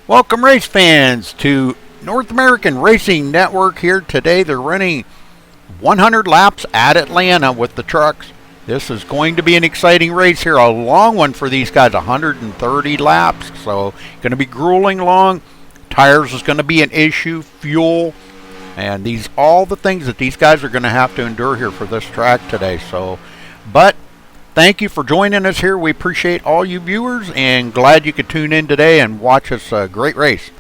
Welcome, race fans, to North American Racing Network. Here today, they're running 100 laps at Atlanta with the trucks. This is going to be an exciting race here, a long one for these guys, 130 laps. So, going to be grueling long. Tires is going to be an issue, fuel, and all the things that these guys are going to have to endure here for this track today. But thank you for joining us here. We appreciate all you viewers and glad you could tune in today and watch us a great race.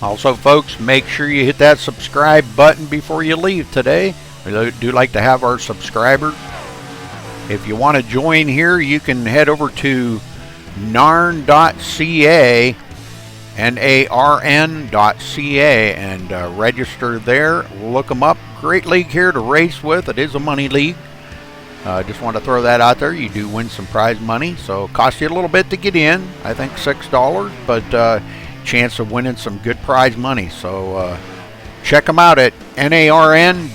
Also, folks, make sure you hit that subscribe button before you leave today. We do like to have our subscribers. If you want to join here, you can head over to narn.ca, narn.ca, and register there. Look them up. Great league here to race with. It is a money league. Just want to throw that out there. You do win some prize money, so it costs you a little bit to get in. I think $6, but chance of winning some good prize money. So check them out at narn.ca.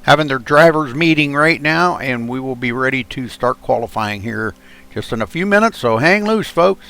Having their drivers meeting right now, and we will be ready to start qualifying here just in a few minutes, so hang loose, folks.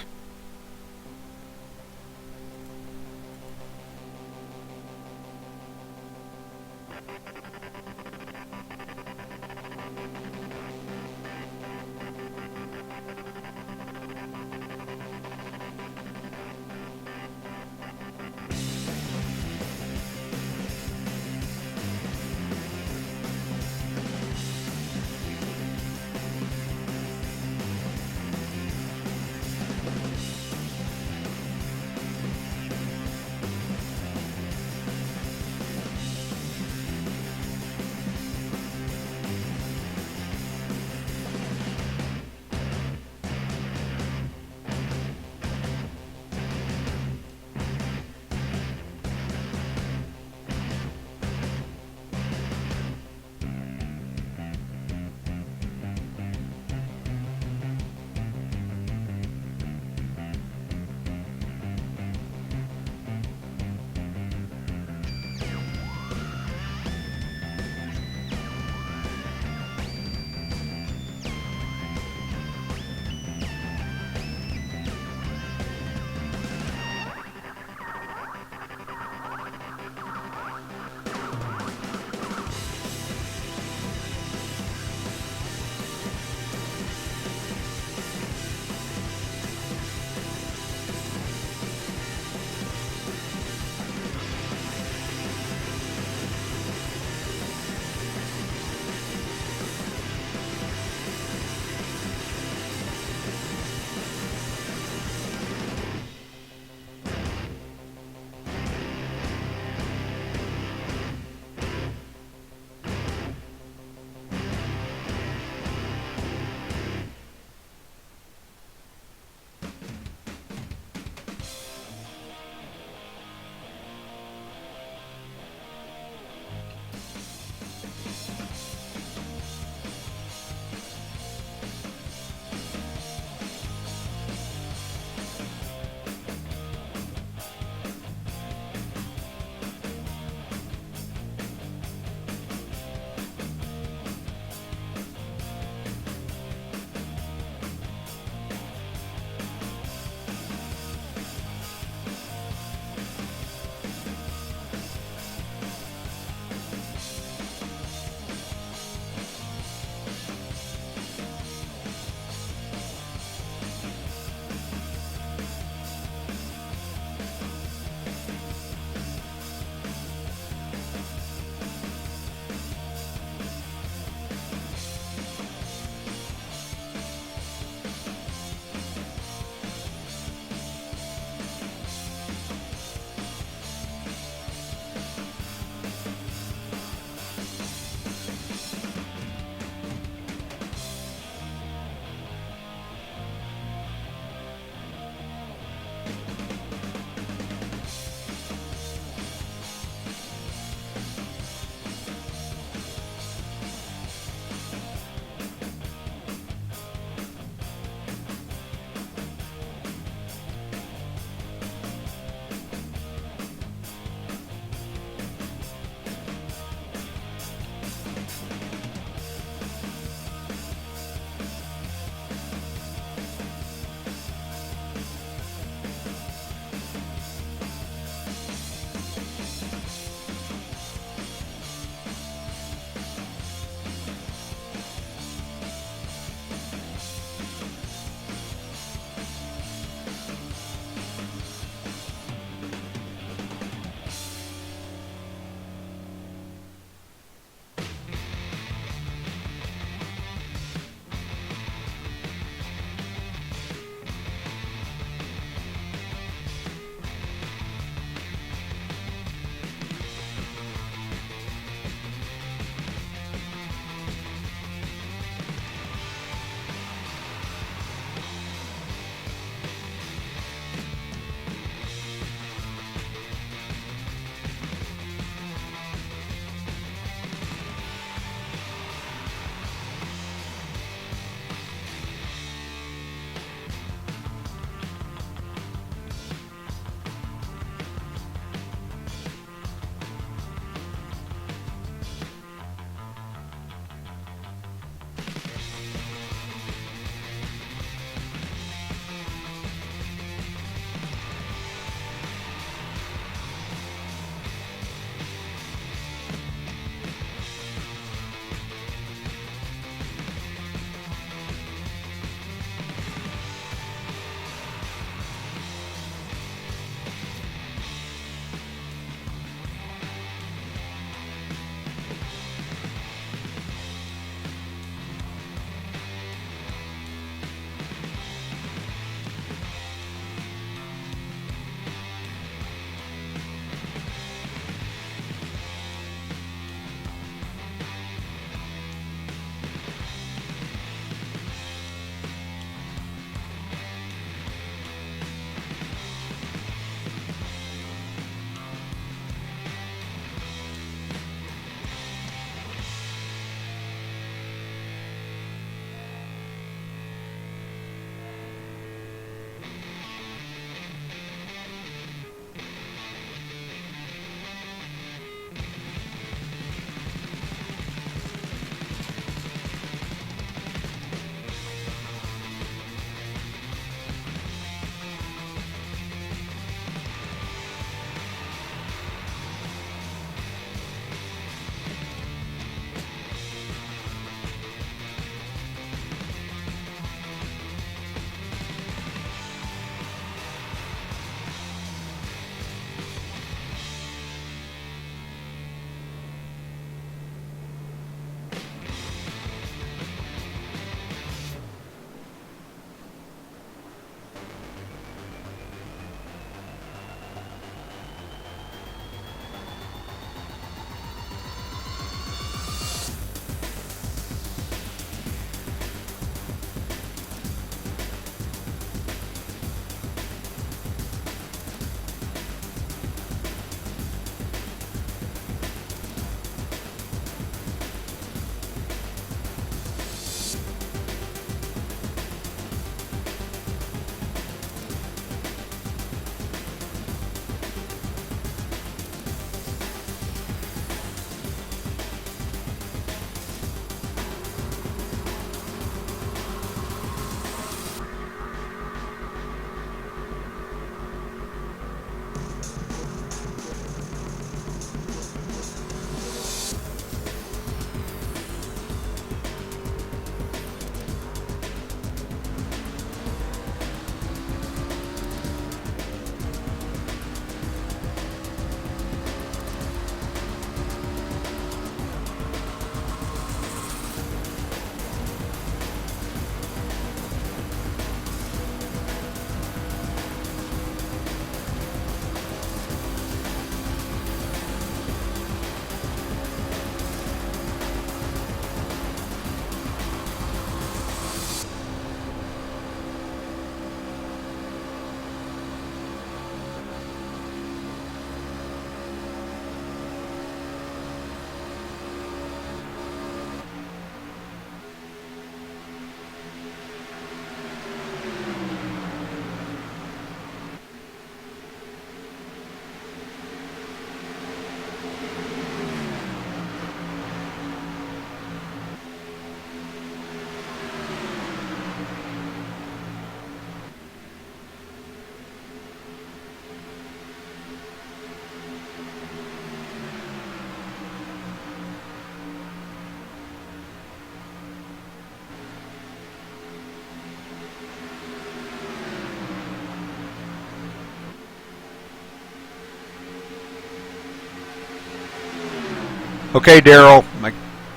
Okay, Daryl,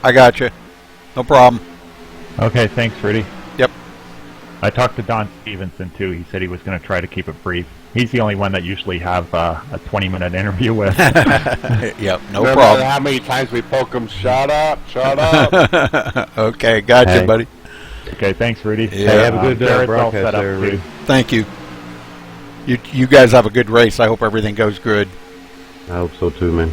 I got you. No problem. Okay, thanks, Rudy. Yep. I talked to Don Stevenson, too. He said he was going to try to keep it brief. He's the only one that usually have a 20-minute interview with. Yep, no problem. matter how many times we poke him, shut up, shut up. Okay, gotcha, buddy. Okay, thanks, Rudy. Yeah. Hey, have a good broadcast there, Rudy. Thank you. You guys have a good race. I hope everything goes good. I hope so too, man.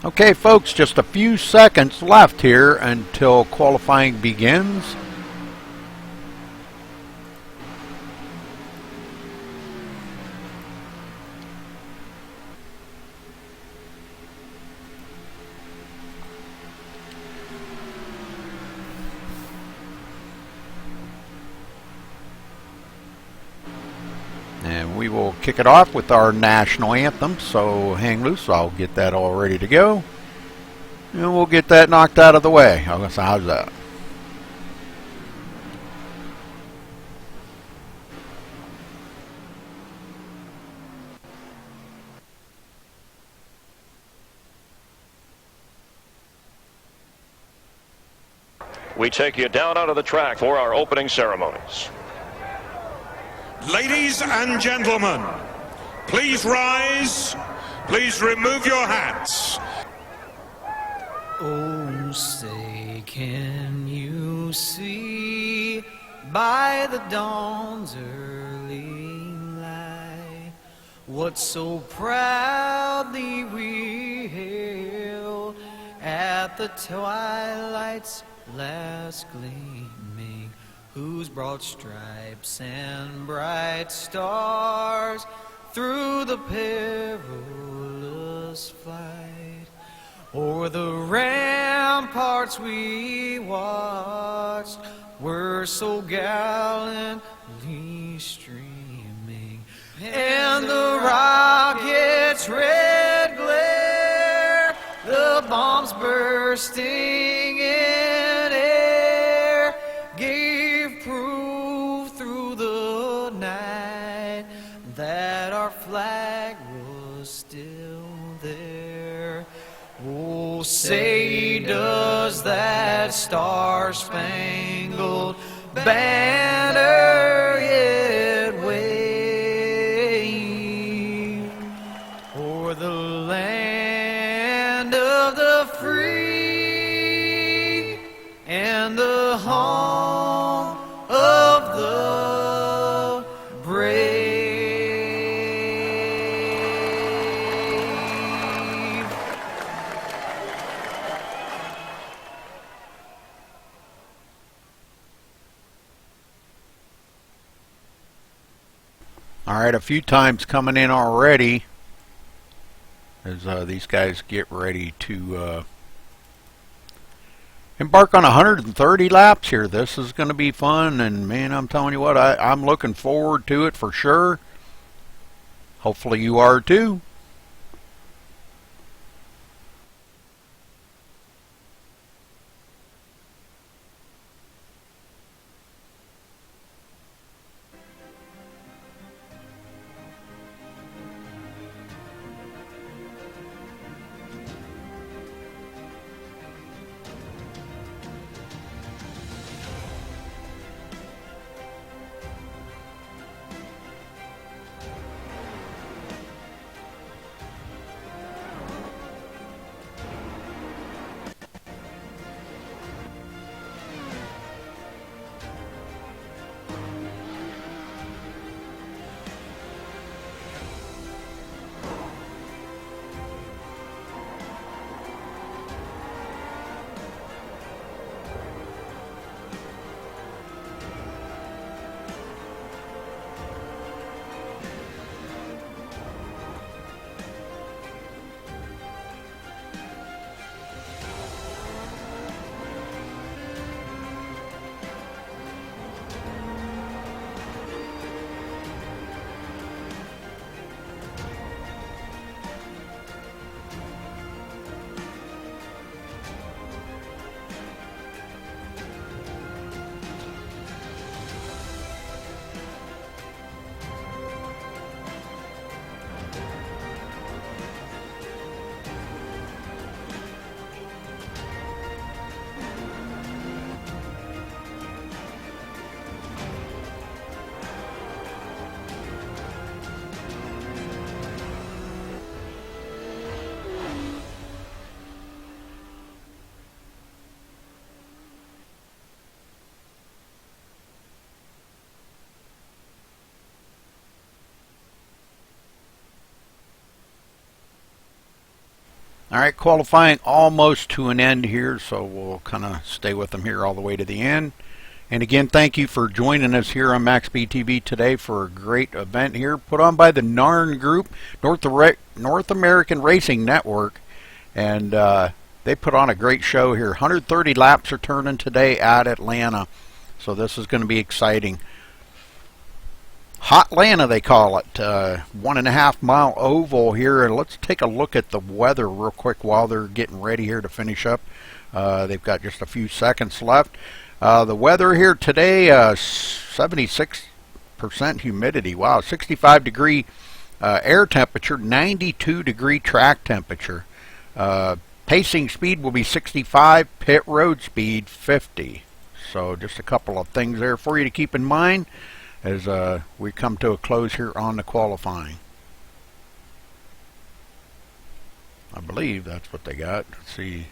Okay, folks, just a few seconds left here until qualifying begins. And we will kick it off with our national anthem, so hang loose. I'll get that all ready to go. And we'll get that knocked out of the way. How's that? We take you down onto the track for our opening ceremonies. Ladies and gentlemen, please rise. Please remove your hats. Oh, say, can you see by the dawn's early light what so proudly we hailed at the twilight's last gleaming, whose broad stripes and bright stars through the perilous flight o'er the ramparts we watched were so gallantly streaming, and the rockets' red glare, the bombs bursting in air, gave proof through the night that our flag was still there. Oh, say does that star-spangled banner yet wave o'er the land of the free and the home of the brave? All right, a few times coming in already as these guys get ready to embark on 130 laps here. This is going to be fun, and man, I'm telling you what, I'm looking forward to it for sure. Hopefully you are too. All right, qualifying almost to an end here, so we'll kind of stay with them here all the way to the end. And again, thank you for joining us here on MaxSpeedTV today for a great event here put on by the NARN Group, North American Racing Network. And they put on a great show here. 130 laps are turning today at Atlanta, so this is going to be exciting. Hot Atlanta, they call it. 1.5 mile oval here. And let's take a look at the weather real quick while they're getting ready here to finish up. They've got just a few seconds left. The weather here today, 76% humidity. Wow, 65 degree air temperature, 92 degree track temperature. Pacing speed will be 65, pit road speed 50. So just a couple of things there for you to keep in mind as we come to a close here on the qualifying. I believe that's what they got. Let's see.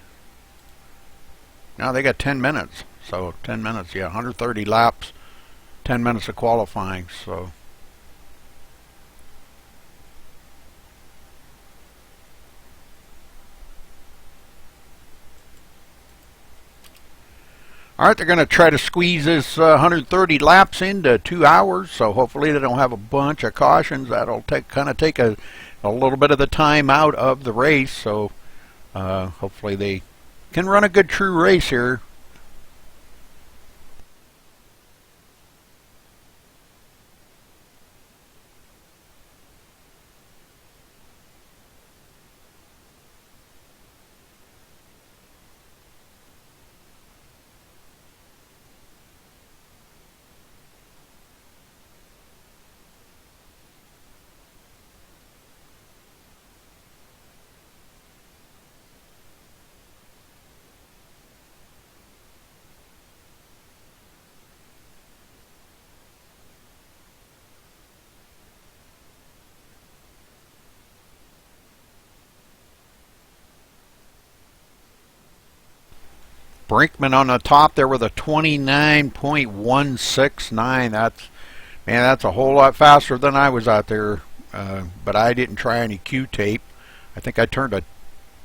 Now they got 10 minutes. So 10 minutes, yeah, 130 laps, 10 minutes of qualifying. So all right, they're going to try to squeeze this 130 laps into 2 hours, so hopefully they don't have a bunch of cautions. That'll kind of take a little bit of the time out of the race, so hopefully they can run a good true race here. Brinkman on the top there with a 29.169. That's a whole lot faster than I was out there. But I didn't try any Q tape. I think I turned a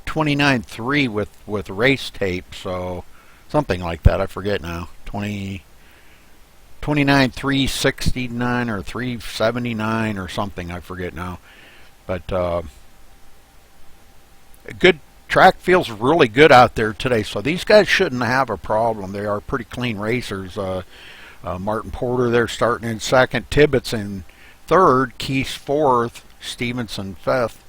29.3 with race tape, so something like that. I forget now. 29.369 or 379 or something. I forget now. But a good track feels really good out there today, so these guys shouldn't have a problem. They are pretty clean racers. Martin Porter there starting in second, Tibbetts in third, Keith fourth, Stevenson fifth.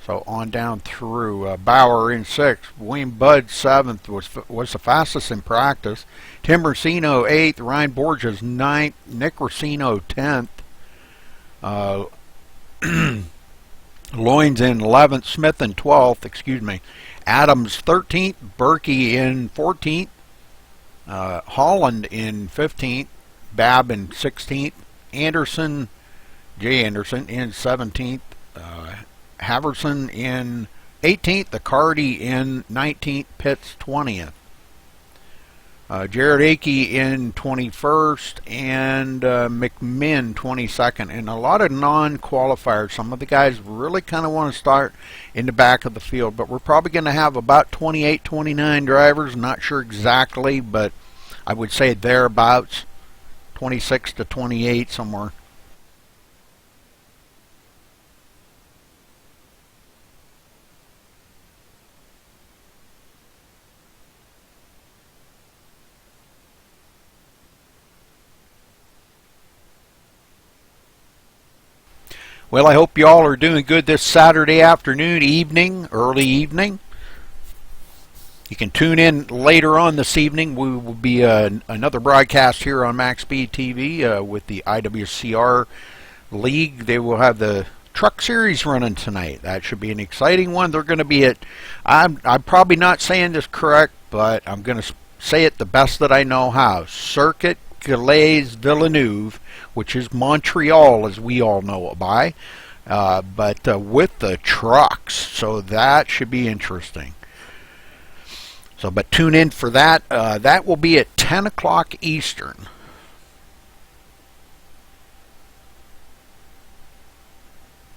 So on down through. Bauer in sixth, William Budd seventh was the fastest in practice. Tim Racino eighth, Ryan Borges ninth, Nick Racino 10th. Loynes in 11th, Smith in 12th, Adams 13th, Berkey in 14th, Holland in 15th, Babb in 16th, Jay Anderson in 17th, Haverson in 18th, Accardi in 19th, Pitts 20th. Jared Akey in 21st and McMinn 22nd, and a lot of non-qualifiers. Some of the guys really kind of want to start in the back of the field, but we're probably going to have about 28, 29 drivers. Not sure exactly, but I would say thereabouts, 26 to 28 somewhere. Well, I hope you all are doing good this Saturday afternoon, early evening. You can tune in later on this evening. We will be another broadcast here on MaxSpeedTV with the IWCR League. They will have the Truck Series running tonight. That should be an exciting one. They're going to be at, I'm probably not saying this correct, but I'm going to say it the best that I know how. Circuit Gilles Villeneuve, which is Montreal, as we all know it by, but with the trucks, so that should be interesting. So, but tune in for that. That will be at 10 o'clock Eastern.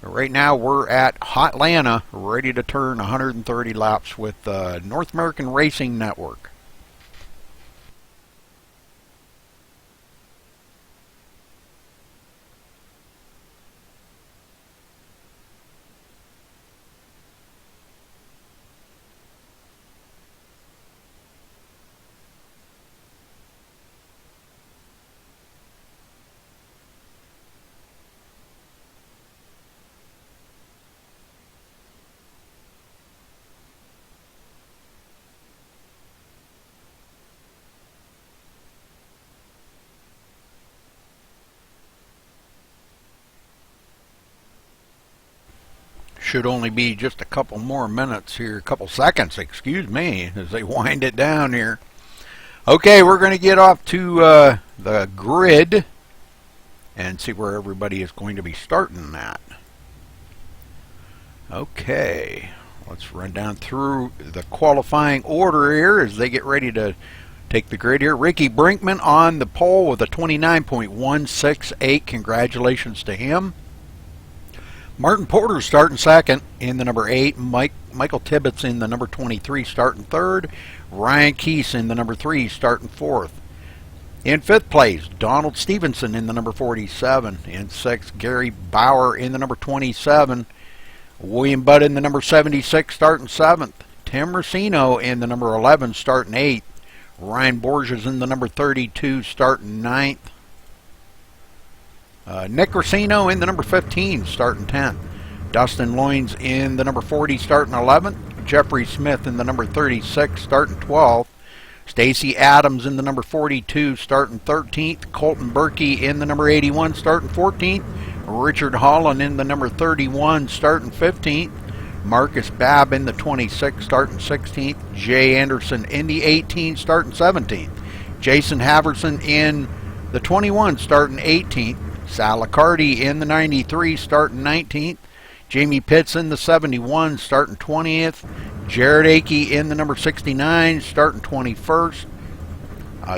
Right now we're at Hotlanta, ready to turn 130 laps with North American Racing Network. Should only be just a couple more minutes here, a couple seconds, excuse me, as they wind it down here. Okay, we're going to get off to the grid and see where everybody is going to be starting at. Okay, let's run down through the qualifying order here as they get ready to take the grid here. Ricky Brinkman on the pole with a 29.168. Congratulations to him. Martin Porter starting second in the number 8. Michael Tibbetts in the number 23 starting third. Ryan Keese in the number 3 starting fourth. In fifth place, Donald Stevenson in the number 47. In sixth, Gary Bauer in the number 27. William Budd in the number 76 starting seventh. Tim Racino in the number 11 starting eighth. Ryan Borges in the number 32 starting ninth. Nick Racino in the number 15 starting 10th. Dustin Loynes in the number 40 starting 11th. Jeffrey Smith in the number 36 starting 12th. Stacy Adams in the number 42 starting 13th. Colton Berkey in the number 81 starting 14th. Richard Holland in the number 31 starting 15th. Marcus Babb in the 26 starting 16th. Jay Anderson in the 18 starting 17th. Jason Haverson in the 21 starting 18th. Sal Accardi in the 93 starting 19th. Jamie Pitts in the 71 starting 20th. Jared Akey in the number 69 starting 21st.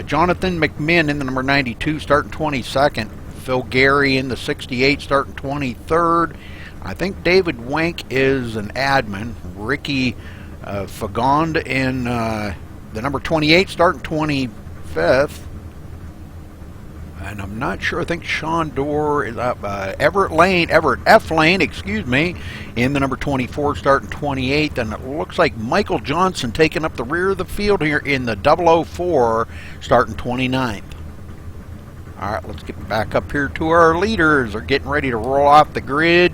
Jonathan McMinn in the number 92 starting 22nd. Phil Gary in the 68 starting 23rd. I think David Wank is an admin. Ricky Fagond in the number 28 starting 25th. And I'm not sure, I think Sean Dorr is up. Everett F. Lane, excuse me, in the number 24 starting 28th. And it looks like Michael Johnson taking up the rear of the field here in the 004 starting 29th. All right, let's get back up here to our leaders. They're getting ready to roll off the grid,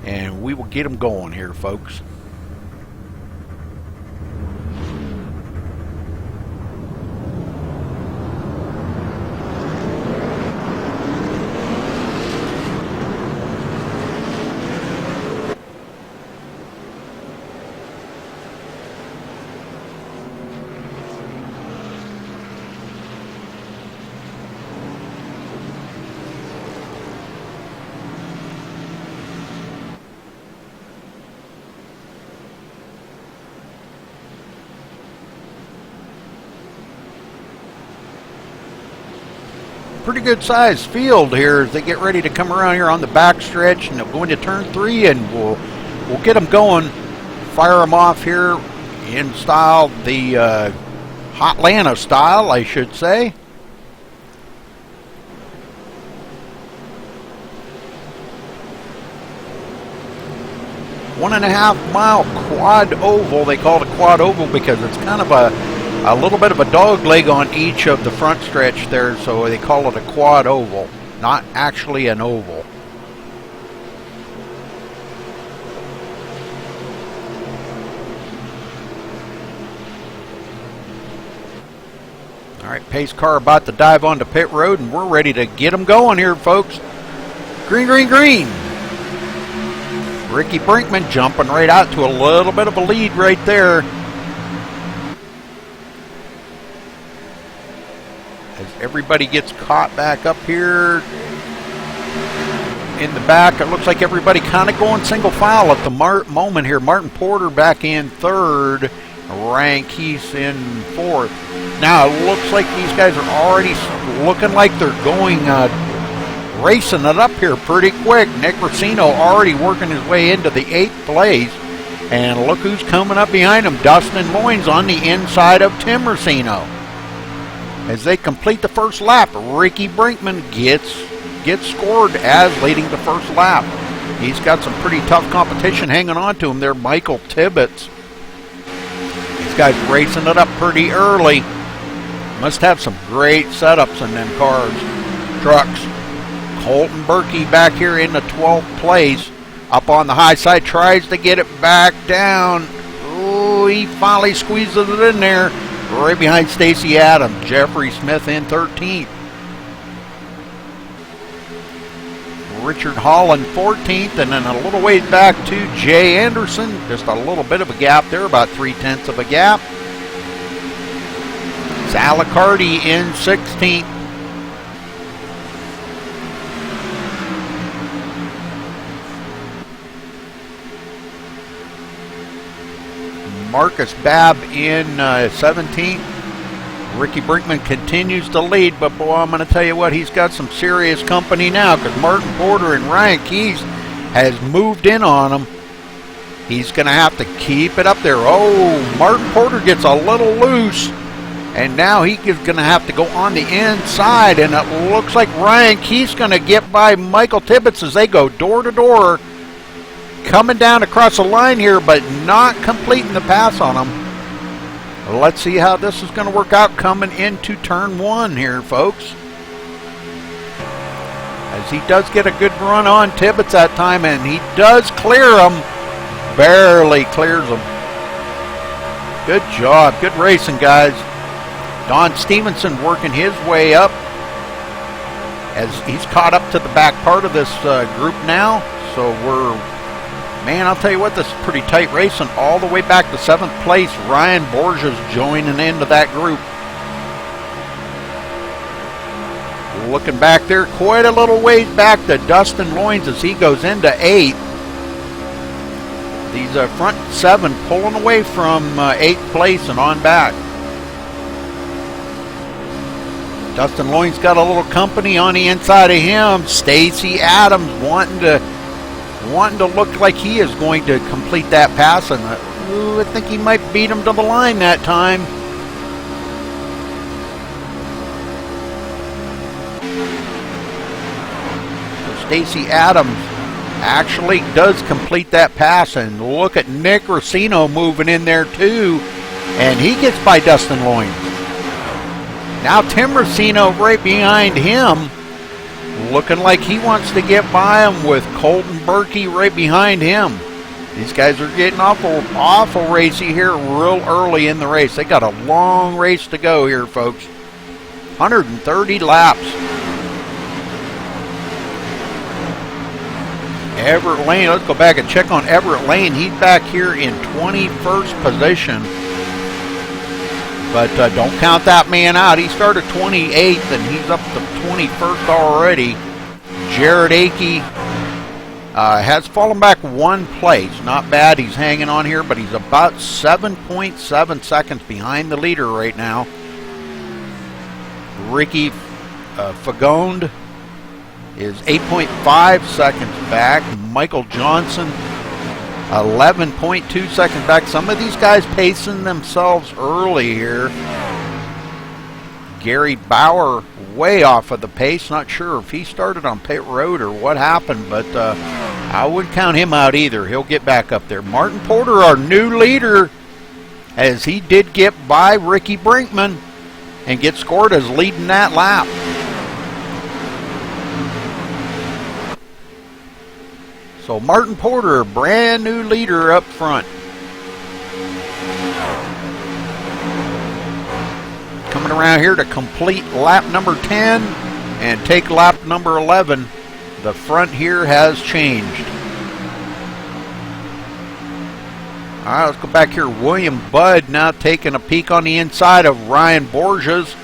and we will get them going here, folks. Pretty good sized field here as they get ready to come around here on the back stretch, and they'll go into turn 3, and we'll get them going, fire them off here in style, the Hotlanta style, I should say. One-and-a-half mile quad oval. They call it a quad oval because it's kind of a little bit of a dog leg on each of the front stretch there, so they call it a quad oval, not actually an oval. All right, pace car about to dive onto pit road, and we're ready to get them going here, folks. Green, green, green. Ricky Brinkman jumping right out to a little bit of a lead right there. As everybody gets caught back up here in the back, it looks like everybody kind of going single file at the moment here. Martin Porter back in third, Ryan Keese in fourth. Now it looks like these guys are already looking like they're going racing it up here pretty quick. Nick Racino already working his way into the 8th place. And look who's coming up behind him. Dustin Loynes on the inside of Tim Racino. As they complete the first lap, Ricky Brinkman gets scored as leading the first lap. He's got some pretty tough competition hanging on to him there. Michael Tibbetts. These guys racing it up pretty early. Must have some great setups in them cars, trucks. Colton Berkey back here in the 12th place. Up on the high side, tries to get it back down. Oh, he finally squeezes it in there. Right behind Stacy Adams. Jeffrey Smith in 13th. Richard Holland 14th, and then a little ways back to Jay Anderson. Just a little bit of a gap there, about 3/10 of a gap. Salicardi in 16th. Marcus Babb in 17th. Ricky Brinkman continues to lead, but boy, I'm going to tell you what, he's got some serious company now because Martin Porter and Ryan Keyes has moved in on him. He's going to have to keep it up there. Oh, Martin Porter gets a little loose, and now he is going to have to go on the inside, and it looks like Ryan Keyes going to get by Michael Tibbetts as they go door to door, coming down across the line here, but not completing the pass on him. Let's see how this is going to work out coming into turn 1 here, folks. As he does get a good run on Tibbetts that time, and he does clear him. Barely clears him. Good job. Good racing, guys. Don Stevenson working his way up as he's caught up to the back part of this group now. So man, I'll tell you what, this is pretty tight racing all the way back to 7th place. Ryan Borges joining into that group. Looking back there, quite a little ways back to Dustin Loynes as he goes into 8th. These front 7 pulling away from 8th place and on back. Dustin Loynes got a little company on the inside of him. Stacy Adams wanting to look like he is going to complete that pass, and I think he might beat him to the line that time. So Stacy Adams actually does complete that pass, and look at Nick Racino moving in there too, and he gets by Dustin Loynes. Now Tim Racino right behind him, looking like he wants to get by him with Colton Berkey right behind him. These guys are getting awful racy here real early in the race. They got a long race to go here, folks. 130 laps. Everett Lane, let's go back and check on Everett Lane. He's back here in 21st position. But don't count that man out. He started 28th, and he's up to 21st already. Jared Akey has fallen back 1 place. Not bad. He's hanging on here, but he's about 7.7 seconds behind the leader right now. Ricky Fagond is 8.5 seconds back. Michael Johnson 11.2 seconds back. Some of these guys pacing themselves early here. Gary Bauer way off of the pace. Not sure if he started on pit road or what happened, but I wouldn't count him out either. He'll get back up there. Martin Porter, our new leader, as he did get by Ricky Brinkman and get scored as leading that lap. So Martin Porter, brand new leader up front. Coming around here to complete lap number 10 and take lap number 11. The front here has changed. All right, let's go back here. William Budd now taking a peek on the inside of Ryan Borges.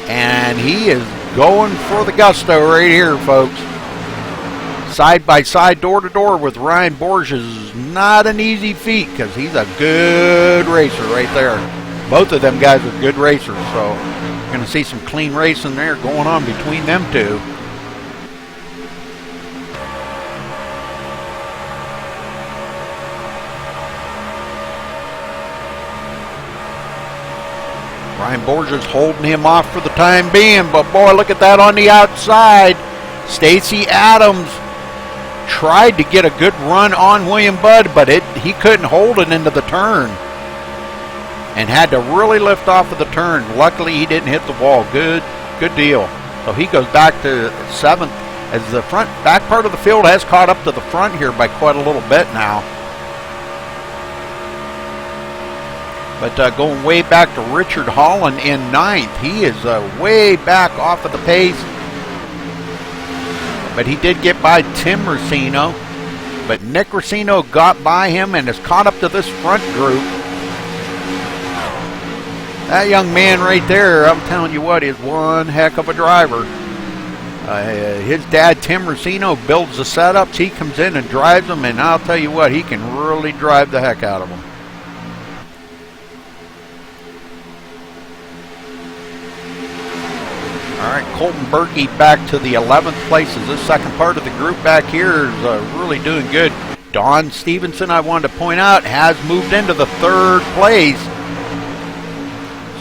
And he is going for the gusto right here, folks. Side by side, door to door with Ryan Borges is not an easy feat because he's a good racer right there. Both of them guys are good racers, so you're going to see some clean racing there going on between them two. Ryan Borges holding him off for the time being, but boy, look at that on the outside. Stacy Adams tried to get a good run on William Budd, but he couldn't hold it into the turn and had to really lift off of the turn. Luckily, he didn't hit the wall. Good deal. So he goes back to 7th as the back part of the field has caught up to the front here by quite a little bit now. But going way back to Richard Holland in 9th. He is way back off of the pace. But he did get by Tim Racino. But Nick Racino got by him and has caught up to this front group. That young man right there, I'm telling you what, is one heck of a driver. His dad, Tim Racino, builds the setups. He comes in and drives them, and I'll tell you what, he can really drive the heck out of them. All right, Colton Berkey back to the 11th place as this second part of the group back here is really doing good. Don Stevenson, I wanted to point out, has moved into the 3rd place.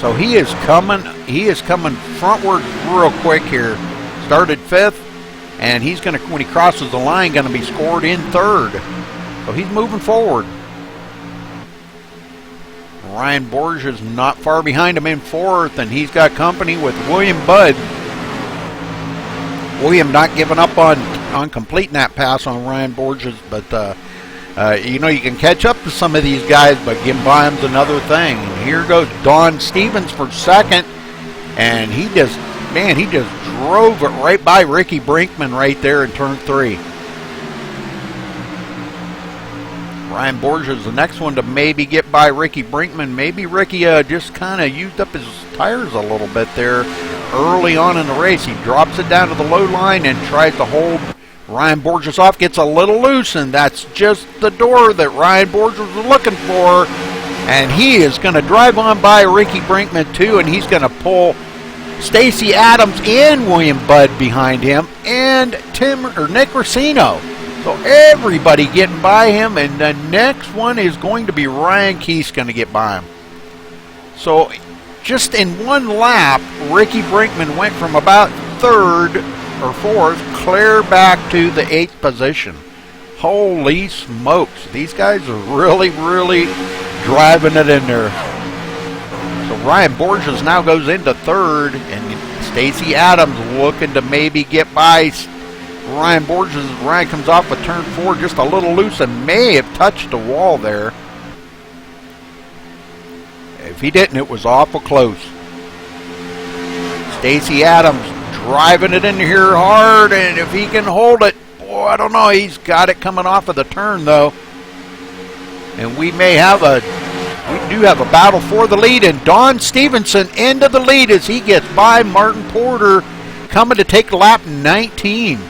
So he is coming frontward real quick here. Started 5th, and he's going to, when he crosses the line, going to be scored in 3rd. So he's moving forward. Ryan Borges not far behind him in 4th, and he's got company with William Budd. William not giving up on completing that pass on Ryan Borges, but you know, you can catch up to some of these guys, but getting by them's another thing. And here goes Don Stevens for 2nd, and he just drove it right by Ricky Brinkman right there in turn 3. Ryan Borges, the next one to maybe get by Ricky Brinkman. Maybe Ricky just kind of used up his tires a little bit there early on in the race. He drops it down to the low line and tries to hold Ryan Borges off. Gets a little loose, and that's just the door that Ryan Borges was looking for. And he is going to drive on by Ricky Brinkman too, and he's going to pull Stacy Adams and William Budd behind him, and Nick Racino. So everybody getting by him, and the next one is going to be Ryan Keese going to get by him. So just in one lap, Ricky Brinkman went from about 3rd or 4th clear back to the 8th position. Holy smokes. These guys are really, really driving it in there. So Ryan Borges now goes into 3rd, and Stacy Adams looking to maybe get by Ryan Borges as Ryan comes off of turn 4 just a little loose and may have touched the wall there. If he didn't, it was awful close. Stacy Adams driving it in here hard, and if he can hold it, boy, I don't know. He's got it coming off of the turn though. And we do have a battle for the lead, and Don Stevenson into the lead as he gets by Martin Porter coming to take lap 19.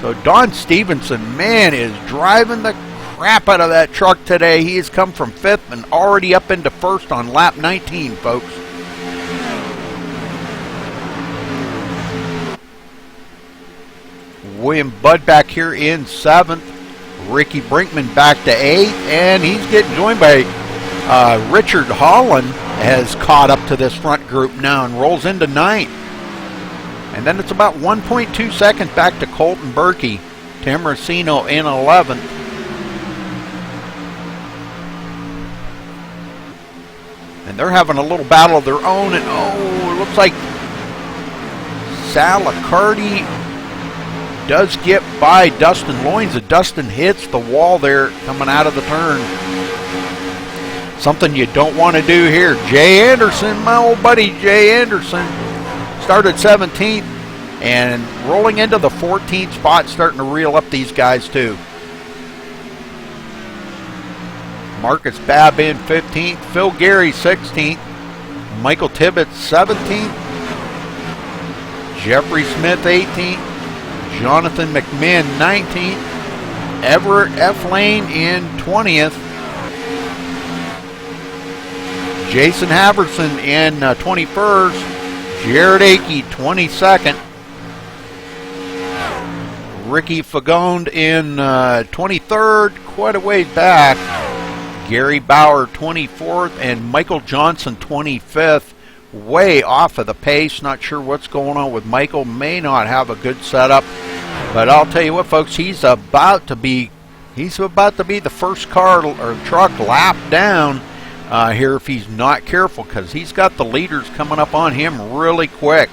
So Don Stevenson, man, is driving the crap out of that truck today. He has come from 5th and already up into 1st on lap 19, folks. William Budd back here in 7th. Ricky Brinkman back to 8th, and he's getting joined by Richard Holland has caught up to this front group now and rolls into 9th. And then it's about 1.2 seconds back to Colton Berkey. Tim Racino in 11th. And they're having a little battle of their own, and it looks like Salicardi does get by Dustin Loins, and Dustin hits the wall there coming out of the turn. Something you don't want to do here. Jay Anderson, my old buddy Jay Anderson, started 17th and rolling into the 14th spot, starting to reel up these guys too. Marcus Babb in 15th, Phil Gary 16th, Michael Tibbetts 17th, Jeffrey Smith 18th, Jonathan McMahon 19th, Everett F. Lane in 20th, Jason Haverson in 21st, Jared Akey 22nd, Ricky Fagone in 23rd, quite a ways back. Gary Bauer 24th, and Michael Johnson 25th. Way off of the pace. Not sure what's going on with Michael. May not have a good setup, but I'll tell you what, folks, he's about to be the first car or truck lapped down here if he's not careful, because he's got the leaders coming up on him really quick.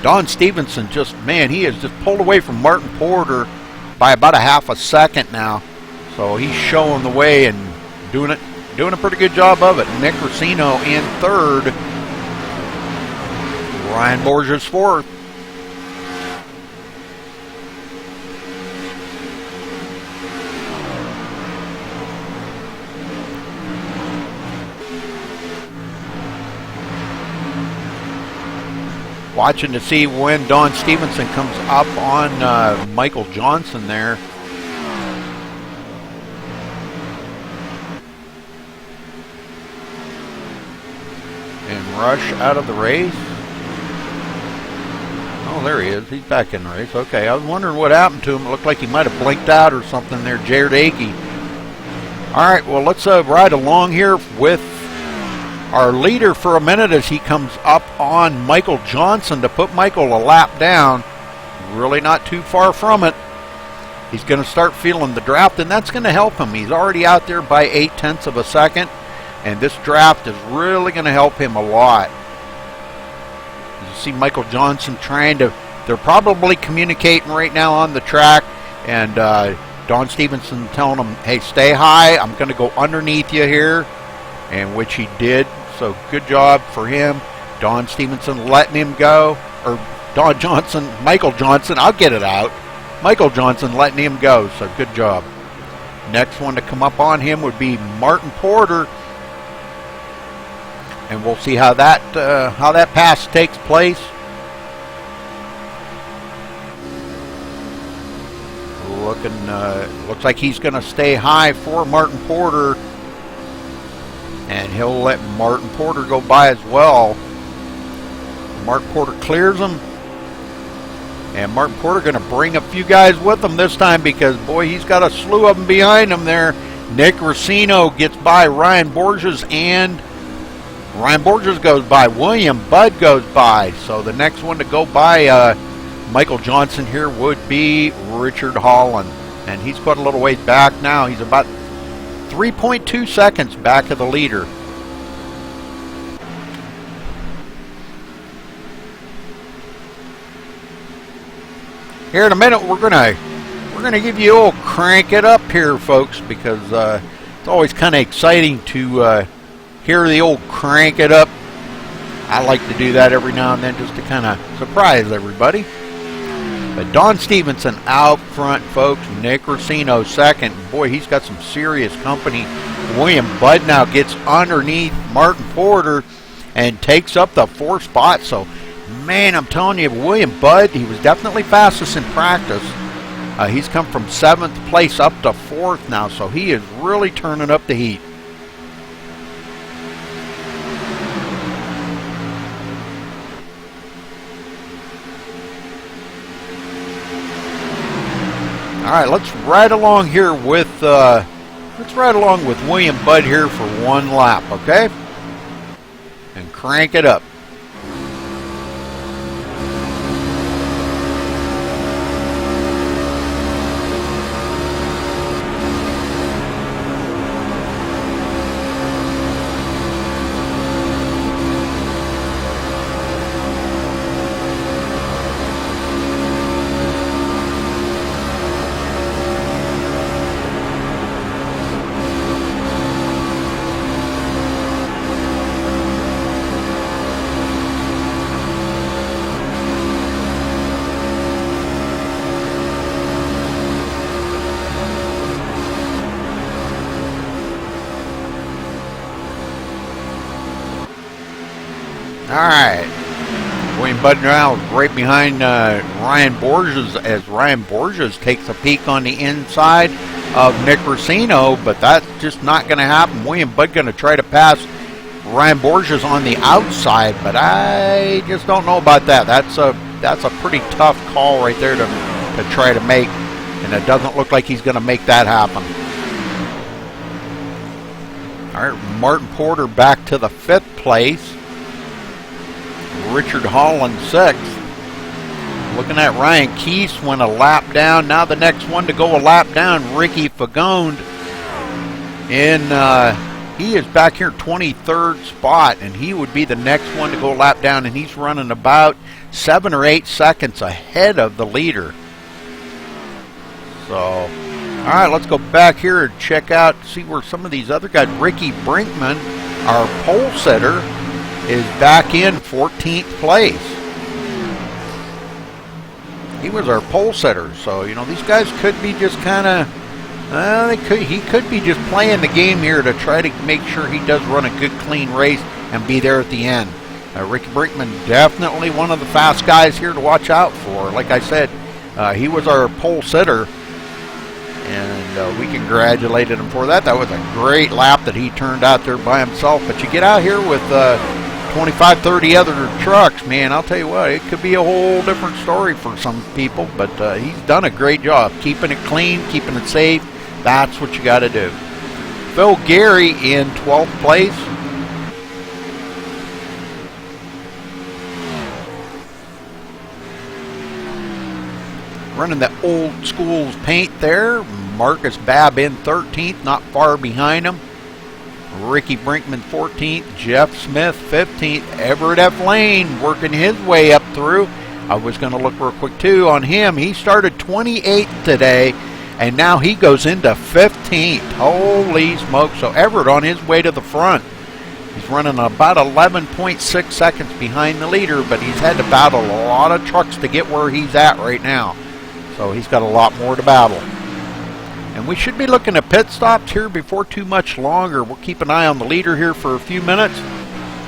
Don Stevenson he has just pulled away from Martin Porter by about a half a second now, so he's showing the way and doing a pretty good job of it. Nick Racino in third. Ryan Borges fourth. Watching to see when Don Stevenson comes up on Michael Johnson there. And Rush out of the race. Oh, there he is. He's back in the race. Okay, I was wondering what happened to him. It looked like he might have blinked out or something there, Jared Akey. All right, well, let's ride along here with our leader for a minute as he comes up on Michael Johnson to put Michael a lap down. Really not too far from it. He's going to start feeling the draft, and that's going to help him. He's already out there by 0.8 of a second, and this draft is really going to help him a lot. You see Michael Johnson they're probably communicating right now on the track, and Don Stevenson telling him, hey, stay high, I'm going to go underneath you here, and which he did, so good job for him. Don Stevenson letting him go, or Michael Johnson, I'll get it out. Michael Johnson letting him go, so good job. Next one to come up on him would be Martin Porter, and we'll see how that pass takes place. Looks like he's going to stay high for Martin Porter, and he'll let Martin Porter go by as well. Martin Porter clears him, and Martin Porter going to bring a few guys with him this time, because boy, he's got a slew of them behind him there. Nick Racino gets by Ryan Borges, and Ryan Borges goes by. William Budd goes by. So the next one to go by Michael Johnson here would be Richard Holland, and he's put a little ways back now. He's about 3.2 seconds back of the leader. Here in a minute, we're gonna give you a little crank it up here, folks, because it's always kind of exciting to hear the old crank it up. I like to do that every now and then just to kind of surprise everybody. But Don Stevenson out front, folks. Nick Racino second. Boy, he's got some serious company. William Budd now gets underneath Martin Porter and takes up the 4th spot. So, man, I'm telling you, William Budd, he was definitely fastest in practice. He's come from 7th place up to 4th now, so he is really turning up the heat. All right, let's ride along here with William Budd here for one lap, okay? And crank it up. Alright, William Budd now right behind Ryan Borges, as Ryan Borges takes a peek on the inside of Nick Racino, but that's just not going to happen. William Budd going to try to pass Ryan Borges on the outside, but I just don't know about that. That's a pretty tough call right there to try to make, and it doesn't look like he's going to make that happen. All right, Martin Porter back to the 5th place. Richard Holland 6th. Looking at Ryan Keese went a lap down. Now the next one to go a lap down, Ricky Fagone. He is back here 23rd spot, and he would be the next one to go a lap down, and he's running about 7 or 8 seconds ahead of the leader. So, all right, let's go back here and check out, see where some of these other guys. Ricky Brinkman, our pole sitter, is back in 14th place. He was our pole sitter, so you know these guys could be just kind of. He could be just playing the game here to try to make sure he does run a good, clean race and be there at the end. Ricky Brinkman, definitely one of the fast guys here to watch out for. Like I said, he was our pole sitter, and we congratulated him for that. That was a great lap that he turned out there by himself. But you get out here with 25, 30 other trucks, man, I'll tell you what, it could be a whole different story for some people. But he's done a great job keeping it clean, keeping it safe. That's what you got to do. Phil Gary in 12th place. Running the old school's paint there. Marcus Babb in 13th, not far behind him. Ricky Brinkman 14th. Jeff Smith 15th. Everett F. Lane working his way up through. I was going to look real quick too on him. He started 28th today, and now he goes into 15th. Holy smoke. So Everett on his way to the front. He's running about 11.6 seconds behind the leader, but he's had to battle a lot of trucks to get where he's at right now. So he's got a lot more to battle. And we should be looking at pit stops here before too much longer. We'll keep an eye on the leader here for a few minutes.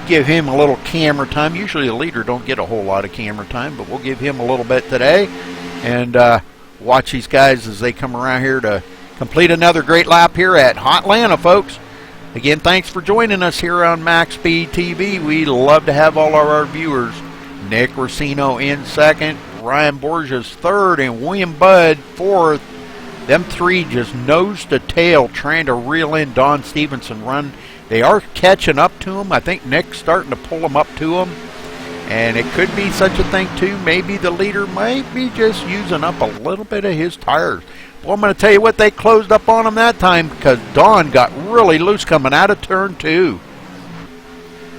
Give him a little camera time. Usually the leader don't get a whole lot of camera time, but we'll give him a little bit today. And watch these guys as they come around here to complete another great lap here at Hotlanta, folks. Again, thanks for joining us here on MaxSpeedTV. We love to have all of our viewers. Nick Racino in 2nd, Ryan Borges 3rd, and William Budd 4th. Them three just nose to tail trying to reel in Don Stevenson run. They are catching up to him. I think Nick's starting to pull him up to him. And it could be such a thing too. Maybe the leader might be just using up a little bit of his tires. Well, I'm going to tell you what, they closed up on him that time because Don got really loose coming out of turn 2.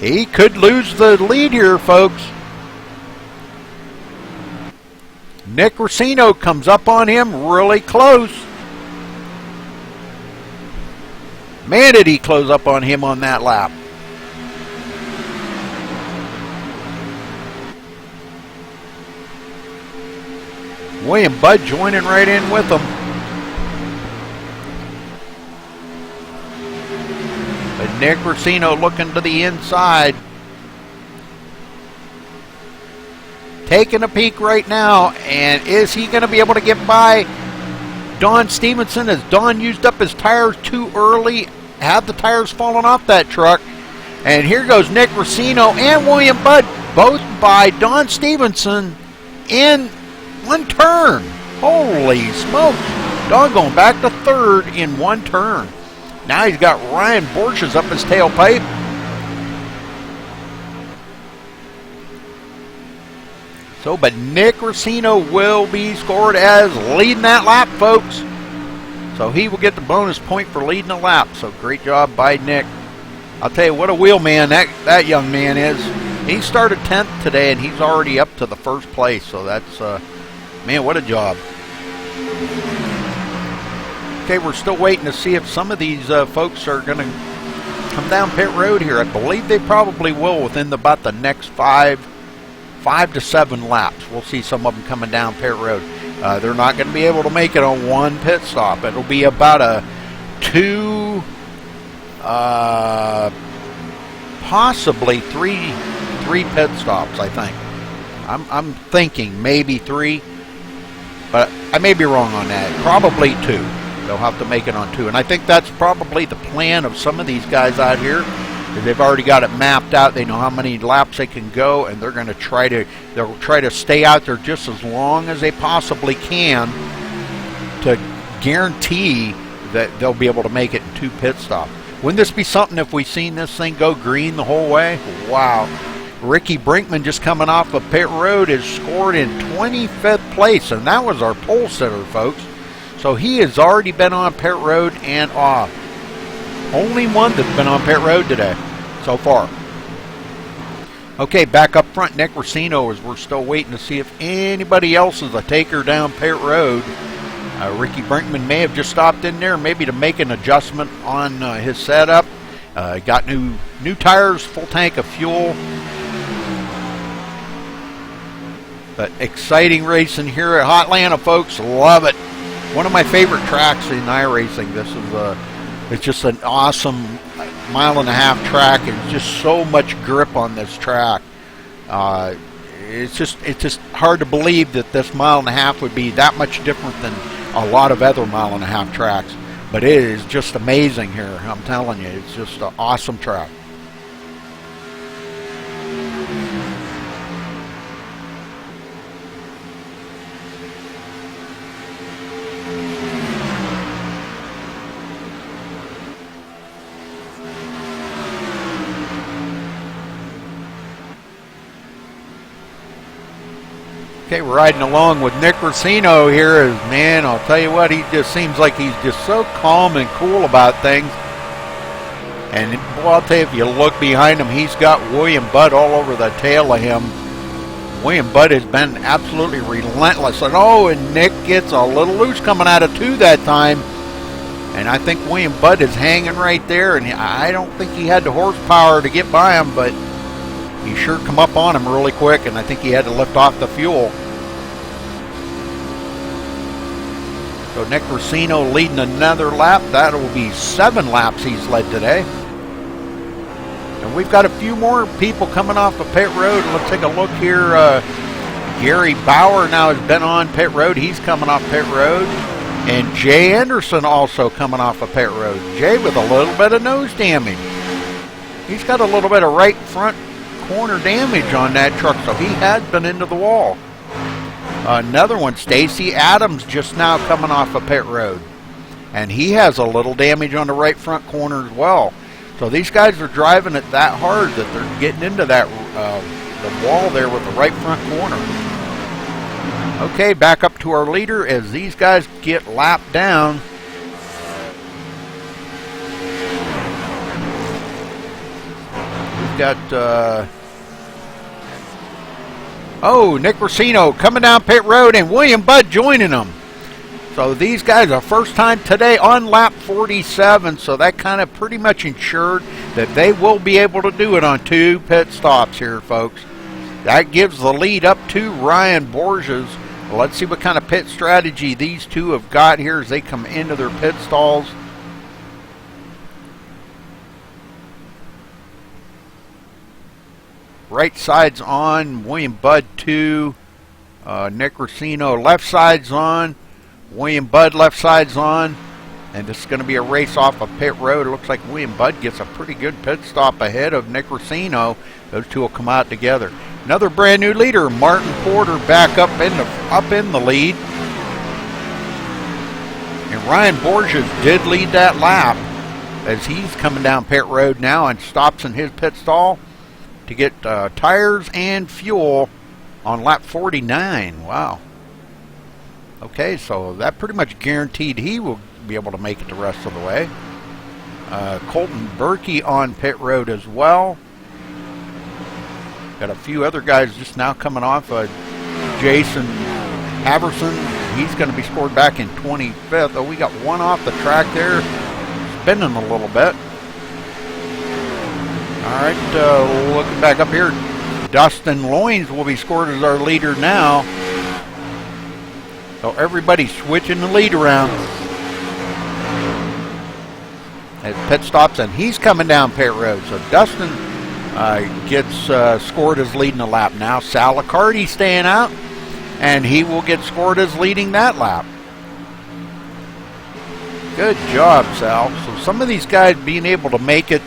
He could lose the lead here, folks. Nick Racino comes up on him really close. Man, did he close up on him on that lap. William Budd joining right in with them. But Nick Racino looking to the inside. Taking a peek right now, and is he going to be able to get by Don Stevenson? Has Don used up his tires too early? Have the tires fallen off that truck? And here goes Nick Racino and William Budd, both by Don Stevenson in one turn. Holy smokes. Don going back to 3rd in one turn. Now he's got Ryan Borges up his tailpipe. So, but Nick Racino will be scored as leading that lap, folks. So he will get the bonus point for leading the lap. So great job by Nick. I'll tell you what a wheel man that young man is. He started 10th today, and he's already up to the 1st place. So that's, man, what a job. Okay, we're still waiting to see if some of these folks are going to come down pit road here. I believe they probably will within about the next 5 to 7 laps. We'll see some of them coming down pit road. They're not going to be able to make it on one pit stop. It'll be about a 2, possibly 3 pit stops, I think. I'm thinking maybe 3, but I may be wrong on that. Probably 2. They'll have to make it on 2. And I think that's probably the plan of some of these guys out here. They've already got it mapped out. They know how many laps they can go, and they're going to try to stay out there just as long as they possibly can to guarantee that they'll be able to make it in 2 pit stops. Wouldn't this be something if we seen this thing go green the whole way? Wow. Ricky Brinkman, just coming off of pit road, is scored in 25th place, and that was our pole sitter, folks. So he has already been on pit road and off. Only one that's been on pit road today so far. Okay, back up front, Nick Racino, as we're still waiting to see if anybody else is a taker down pit road. Ricky Brinkman may have just stopped in there, maybe to make an adjustment on his setup. Got new tires, full tank of fuel. But exciting racing here at Hotlanta, folks. Love it. One of my favorite tracks in iRacing. This is it's just an awesome 1.5 mile track, and just so much grip on this track. It's just hard to believe that this 1.5 mile would be that much different than a lot of other 1.5 mile tracks. But it is just amazing here. I'm telling you, it's just an awesome track. Okay, we're riding along with Nick Racino here. Man, I'll tell you what, he just seems like he's just so calm and cool about things. And well, I'll tell you, if you look behind him, he's got William Budd all over the tail of him. William Budd has been absolutely relentless. And Nick gets a little loose coming out of 2 that time. And I think William Budd is hanging right there. And I don't think he had the horsepower to get by him, but he sure come up on him really quick, and I think he had to lift off the fuel. So Nick Racino leading another lap. That will be 7 laps he's led today. And we've got a few more people coming off of pit road. Let's take a look here. Gary Bauer now has been on pit road. He's coming off pit road. And Jay Anderson also coming off of pit road. Jay with a little bit of nose damage. He's got a little bit of right front corner damage on that truck, so he has been into the wall. Another one, Stacy Adams, just now coming off of pit road, and he has a little damage on the right front corner as well. So these guys are driving it that hard that they're getting into that the wall there with the right front corner. Okay, back up to our leader as these guys get lapped down. We've got Nick Racino coming down pit road, and William Budd joining them. So these guys are first time today on lap 47, so that kind of pretty much ensured that they will be able to do it on 2 pit stops here, folks. That gives the lead up to Ryan Borges. Let's see what kind of pit strategy these two have got here as they come into their pit stalls. Right side's on, William Budd 2, Nick Racino left side's on, William Budd left side's on, and this is going to be a race off of pit road. It looks like William Budd gets a pretty good pit stop ahead of Nick Racino. Those two will come out together. Another brand new leader, Martin Porter, back up in the lead. And Ryan Borges did lead that lap as he's coming down pit road now and stops in his pit stall to get tires and fuel on lap 49. Wow. Okay, so that pretty much guaranteed he will be able to make it the rest of the way. Colton Berkey on pit road as well. Got a few other guys just now coming off. Jason Haverson, he's going to be scored back in 25th. Oh, we got one off the track there, spinning a little bit. All right, looking back up here, Dustin Loins will be scored as our leader now. So everybody's switching the lead around at pit stops, and he's coming down pit road. So Dustin gets scored as leading the lap now. Sal Liccardi staying out, and he will get scored as leading that lap. Good job, Sal. So some of these guys being able to make it,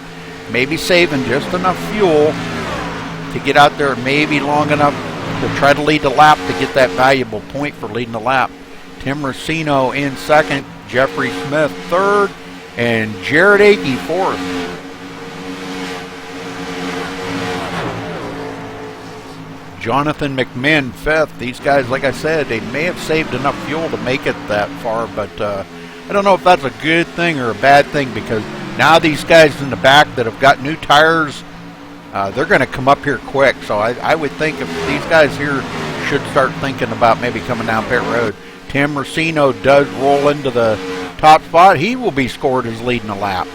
maybe saving just enough fuel to get out there maybe long enough to try to lead the lap to get that valuable point for leading the lap. Tim Racino in second, Jeffrey Smith third, and Jared Akey fourth. Jonathan McMinn fifth. These guys, like I said, they may have saved enough fuel to make it that far, but I don't know if that's a good thing or a bad thing, because now these guys in the back that have got new tires, they're going to come up here quick. So I would think if these guys here should start thinking about maybe coming down pit road. Tim Racino does roll into the top spot. He will be scored as leading a lap.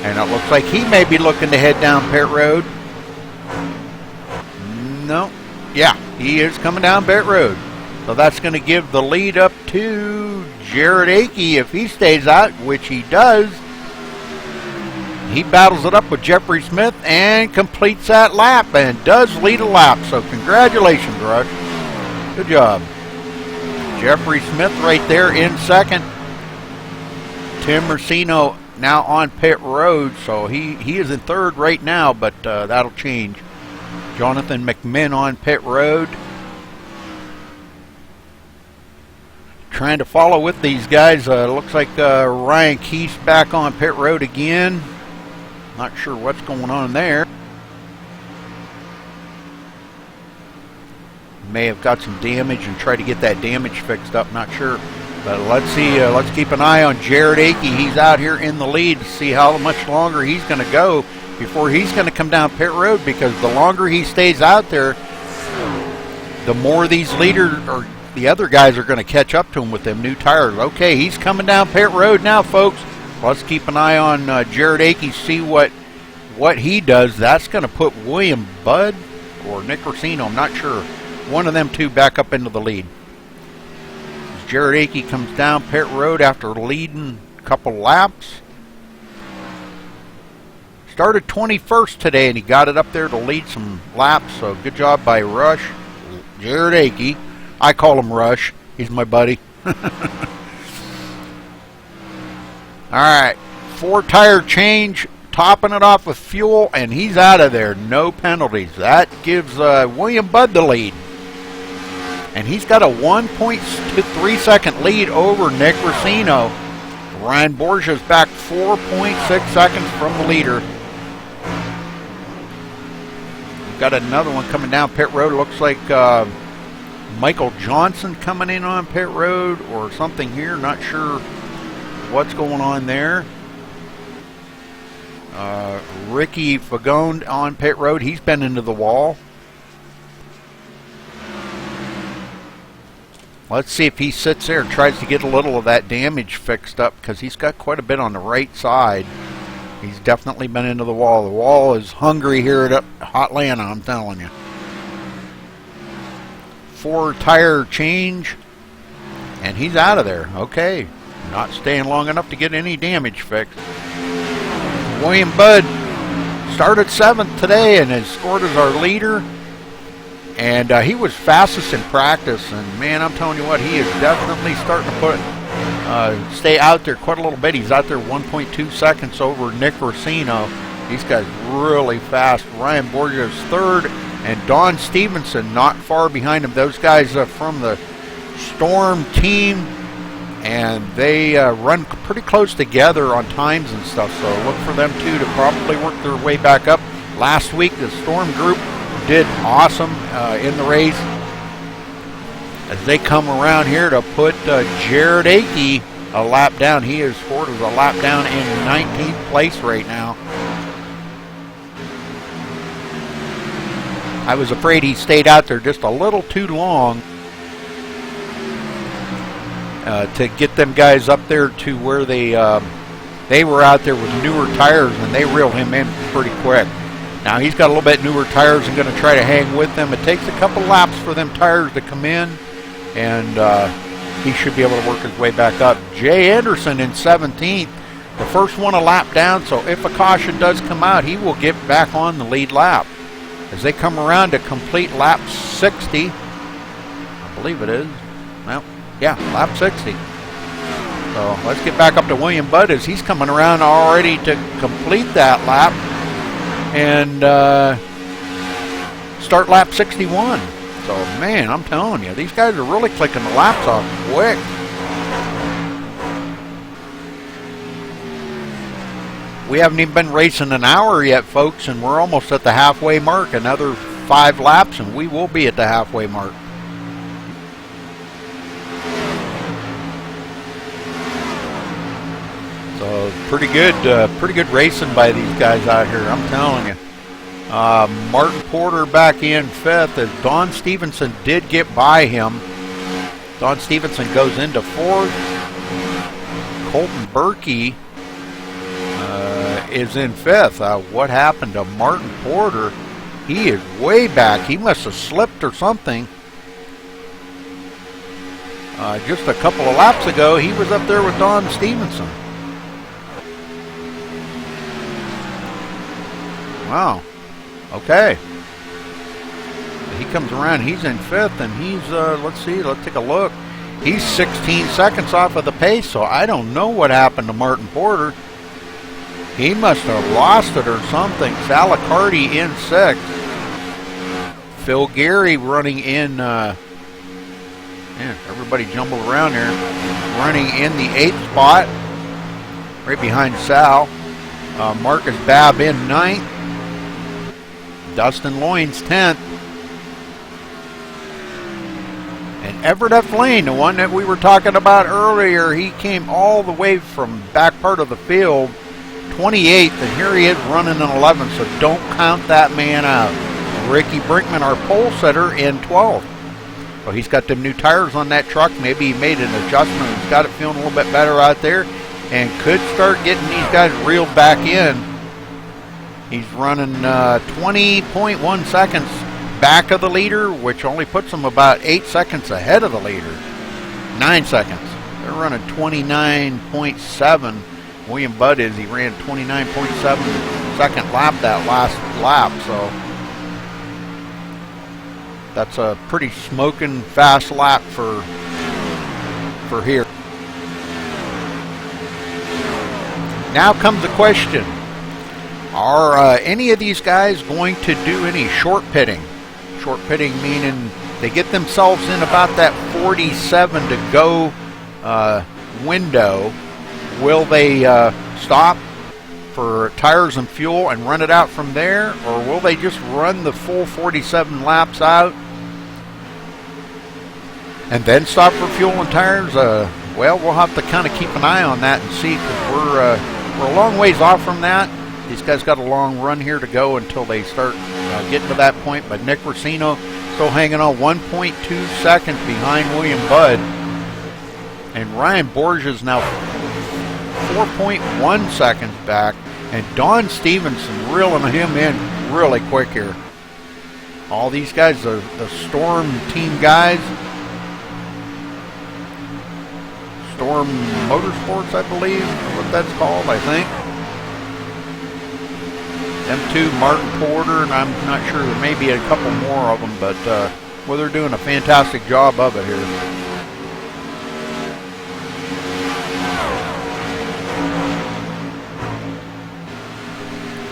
And it looks like he may be looking to head down pit road. No. Yeah, he is coming down pit road. So that's going to give the lead up to Jared Akey if he stays out, which he does. He battles it up with Jeffrey Smith and completes that lap and does lead a lap. So congratulations, Rush. Good job. Jeffrey Smith right there in second. Tim Racino now on pit road, so he is in third right now, but that'll change. Jonathan McMinn on pit road. Trying to follow with these guys. Looks like Ryan Keith's back on pit road again. Not sure what's going on there. May have got some damage and try to get that damage fixed up. Not sure. But let's see. Let's keep an eye on Jared Akey. He's out here in the lead to see how much longer he's going to go before he's going to come down pit road, because the longer he stays out there, the more these leaders or the other guys are going to catch up to him with them new tires. Okay, he's coming down pit road now, folks. Let's keep an eye on Jared Akey, see what he does. That's going to put William Budd or Nick Racino, I'm not sure, one of them two back up into the lead. As Jared Akey comes down pit road after leading a couple laps. Started 21st today, and he got it up there to lead some laps, so good job by Rush. Jared Akey. I call him Rush. He's my buddy. Alright, 4-tire change, topping it off with fuel, and he's out of there. No penalties. That gives William Budd the lead. And he's got a 1.3 second lead over Nick Racino. Ryan Borgia's back 4.6 seconds from the leader. We've got another one coming down pit road. It looks like Michael Johnson coming in on pit road or something here. Not sure what's going on there. Ricky Fagone on pit road. He's been into the wall. Let's see if he sits there and tries to get a little of that damage fixed up, because he's got quite a bit on the right side. He's definitely been into the wall. The wall is hungry here at Hotlanta, I'm telling you. 4-tire change, and he's out of there. Okay, not staying long enough to get any damage fixed. William Budd started 7th today and has scored as our leader. And he was fastest in practice, and man, I'm telling you what, he is definitely starting to stay out there quite a little bit. He's out there 1.2 seconds over Nick Racino. These guys really fast. Ryan Borgia is third, and Don Stevenson not far behind him. Those guys from the Storm team, and they run pretty close together on times and stuff, so look for them too to probably work their way back up. Last week, the Storm group did awesome in the race as they come around here to put Jared Akey a lap down. He is scored as a lap down in 19th place right now. I was afraid he stayed out there just a little too long to get them guys up there to where they were out there with newer tires, and they reeled him in pretty quick. Now he's got a little bit newer tires and going to try to hang with them. It takes a couple laps for them tires to come in, and he should be able to work his way back up. Jay Anderson in 17th, the first one a lap down, so if a caution does come out, he will get back on the lead lap. As they come around to complete lap 60, I believe it is. Well, yeah, lap 60. So let's get back up to William Budd as he's coming around already to complete that lap and start lap 61. So, man, I'm telling you, these guys are really clicking the laps off quick. We haven't even been racing an hour yet, folks, and we're almost at the halfway mark. Another 5 laps, and we will be at the halfway mark. So pretty good racing by these guys out here, I'm telling you. Martin Porter back in 5th as Don Stevenson did get by him. Don Stevenson goes into 4th. Colton Berkey is in 5th. What happened to Martin Porter? He is way back. He must have slipped or something. Just a couple of laps ago, he was up there with Don Stevenson. Wow. Okay. He comes around. He's in 5th, and he's, let's see, let's take a look. He's 16 seconds off of the pace, so I don't know what happened to Martin Porter. He must have lost it or something. Salicardi in 6th. Phil Gary running in, man, everybody jumbled around there. Running in the 8th spot, right behind Sal. Marcus Babb in 9th. Dustin Loynes 10th. And Everett F. Lane, the one that we were talking about earlier, he came all the way from back part of the field, 28th, and here he is running in 11th, so don't count that man out. Ricky Brinkman, our pole setter, in 12th. Well, he's got them new tires on that truck. Maybe he made an adjustment. He's got it feeling a little bit better out there and could start getting these guys reeled back in. He's running 20.1 seconds back of the leader, which only puts him about 8 seconds ahead of the leader. 9 seconds. They're running 29.7. William Budd is. He ran 29.7 second lap that last lap, so that's a pretty smoking fast lap for here. Now comes the question. Are any of these guys going to do any short pitting? Short pitting meaning they get themselves in about that 47 to go window. Will they stop for tires and fuel and run it out from there? Or will they just run the full 47 laps out and then stop for fuel and tires? Well, we'll have to kind of keep an eye on that and see, because we're a long ways off from that. These guys got a long run here to go until they start getting to that point. But Nick Racino still hanging on 1.2 seconds behind William Budd. And Ryan Borges now 4.1 seconds back. And Don Stevenson reeling him in really quick here. All these guys, the Storm team guys. Storm Motorsports, I believe, what that's called, I think. Them two, Martin Porter, and I'm not sure, there may be a couple more of them, but well, they're doing a fantastic job of it here.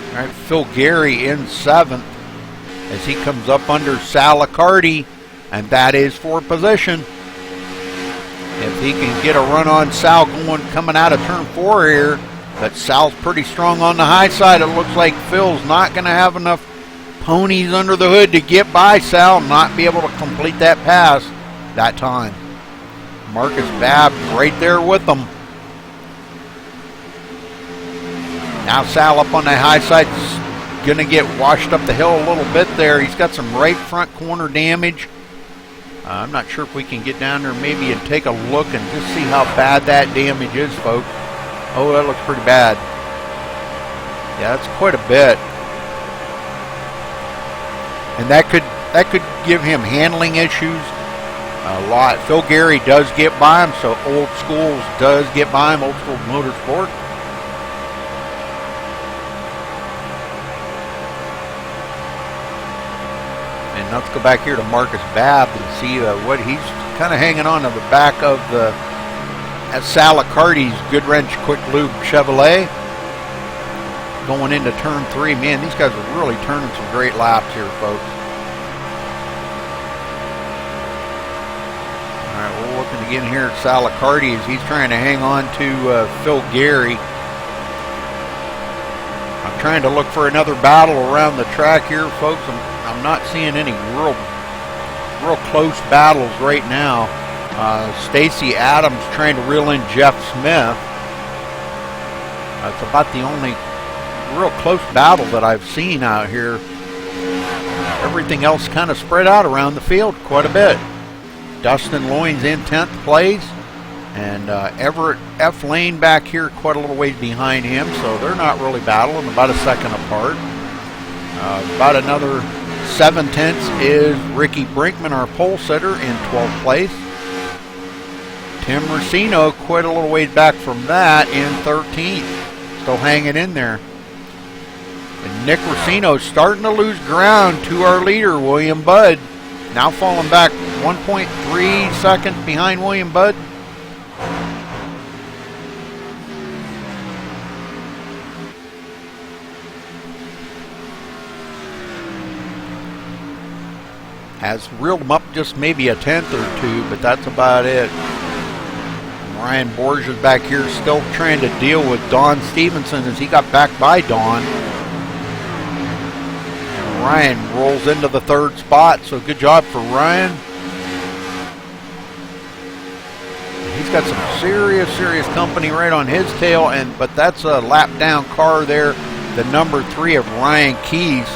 All right, Phil Gary in 7th as he comes up under Salicardi, and that is for position. If he can get a run on Sal coming out of turn 4 here, but Sal's pretty strong on the high side. It looks like Phil's not going to have enough ponies under the hood to get by Sal and not be able to complete that pass that time. Marcus Babb right there with them. Now Sal up on the high side is going to get washed up the hill a little bit there. He's got some right front corner damage. I'm not sure if we can get down there maybe and take a look and just see how bad that damage is, folks. Oh, that looks pretty bad. Yeah, that's quite a bit. And that could give him handling issues a lot. Phil Gary does get by him, so Old Schools does get by him, Old School Motorsport. And let's go back here to Marcus Babb and see what he's kind of hanging on to the back of the Salicardi's Good Wrench Quick Lube Chevrolet. Going into turn 3. Man, these guys are really turning some great laps here, folks. All right, we're looking again here at Salicardi as he's trying to hang on to Phil Gary. I'm trying to look for another battle around the track here, folks. I'm not seeing any real close battles right now. Stacy Adams trying to reel in Jeff Smith. That's about the only real close battle that I've seen out here. Everything else kind of spread out around the field quite a bit. Dustin Loyne's in 10th place, and Everett F. Lane back here quite a little ways behind him, so they're not really battling, about a second apart. About another 7/10 is Ricky Brinkman, our pole sitter, in 12th place. Tim Racino quite a little ways back from that in 13th, still hanging in there. And Nick Racino starting to lose ground to our leader, William Budd. Now falling back 1.3 seconds behind William Budd. Has reeled him up just maybe a tenth or two, but that's about it. Ryan Borges back here still trying to deal with Don Stevenson as he got back by Don. And Ryan rolls into the 3rd spot, so good job for Ryan. He's got some serious company right on his tail, but that's a lap down car there, the number 3 of Ryan Keys,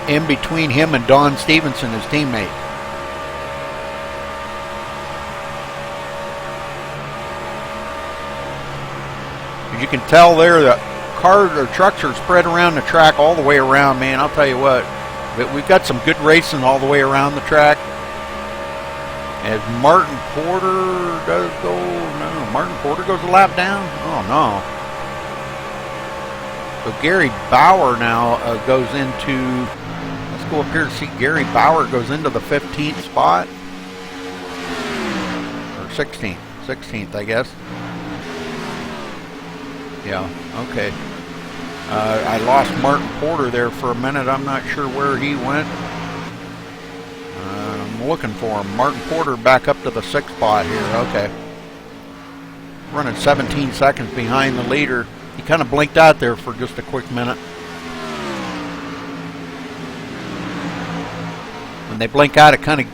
in between him and Don Stevenson, his teammate. As you can tell there, the cars or trucks are spread around the track all the way around, man. I'll tell you what, but we've got some good racing all the way around the track. As Martin Porter does go, no, Martin Porter goes a lap down. Oh no. So Gary Bauer now goes into, let's go up here to see, Gary Bauer goes into the 15th spot. Or 16th, I guess. Yeah, okay. I lost Martin Porter there for a minute. I'm not sure where he went. I'm looking for him. Martin Porter back up to the 6th spot here. Okay. Running 17 seconds behind the leader. He kind of blinked out there for just a quick minute. When they blink out, it kind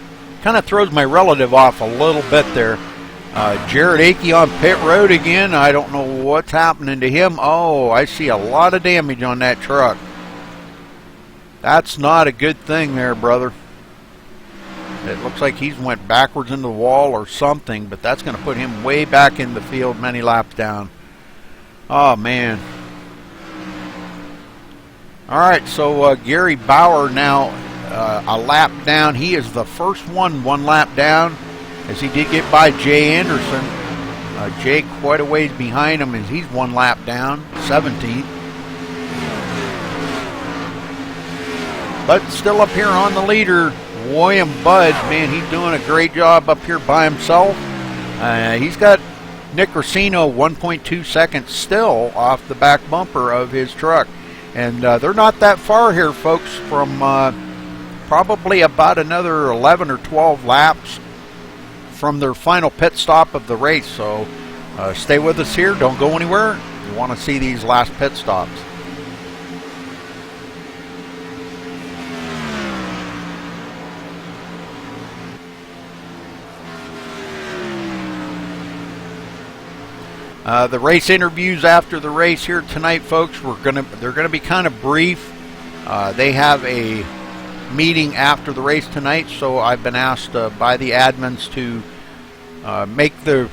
of throws my relative off a little bit there. Jared Akey on pit road again. I don't know what's happening to him. Oh, I see a lot of damage on that truck. That's not a good thing there, brother. It looks like he's went backwards into the wall or something, but that's going to put him way back in the field many laps down. Oh, man. All right, so Gary Bauer now a lap down. He is the first one lap down, as he did get by Jay Anderson. Jay quite a ways behind him as he's 1 lap down, 17th. But still up here on the leader, William Budd, man, he's doing a great job up here by himself. He's got Nick Racino 1.2 seconds still off the back bumper of his truck. And they're not that far here, folks, from probably about another 11 or 12 laps from their final pit stop of the race. So stay with us here. Don't go anywhere. You want to see these last pit stops. The race interviews after the race here tonight, folks, they're gonna be kind of brief. They have a meeting after the race tonight, so I've been asked by the admins to make the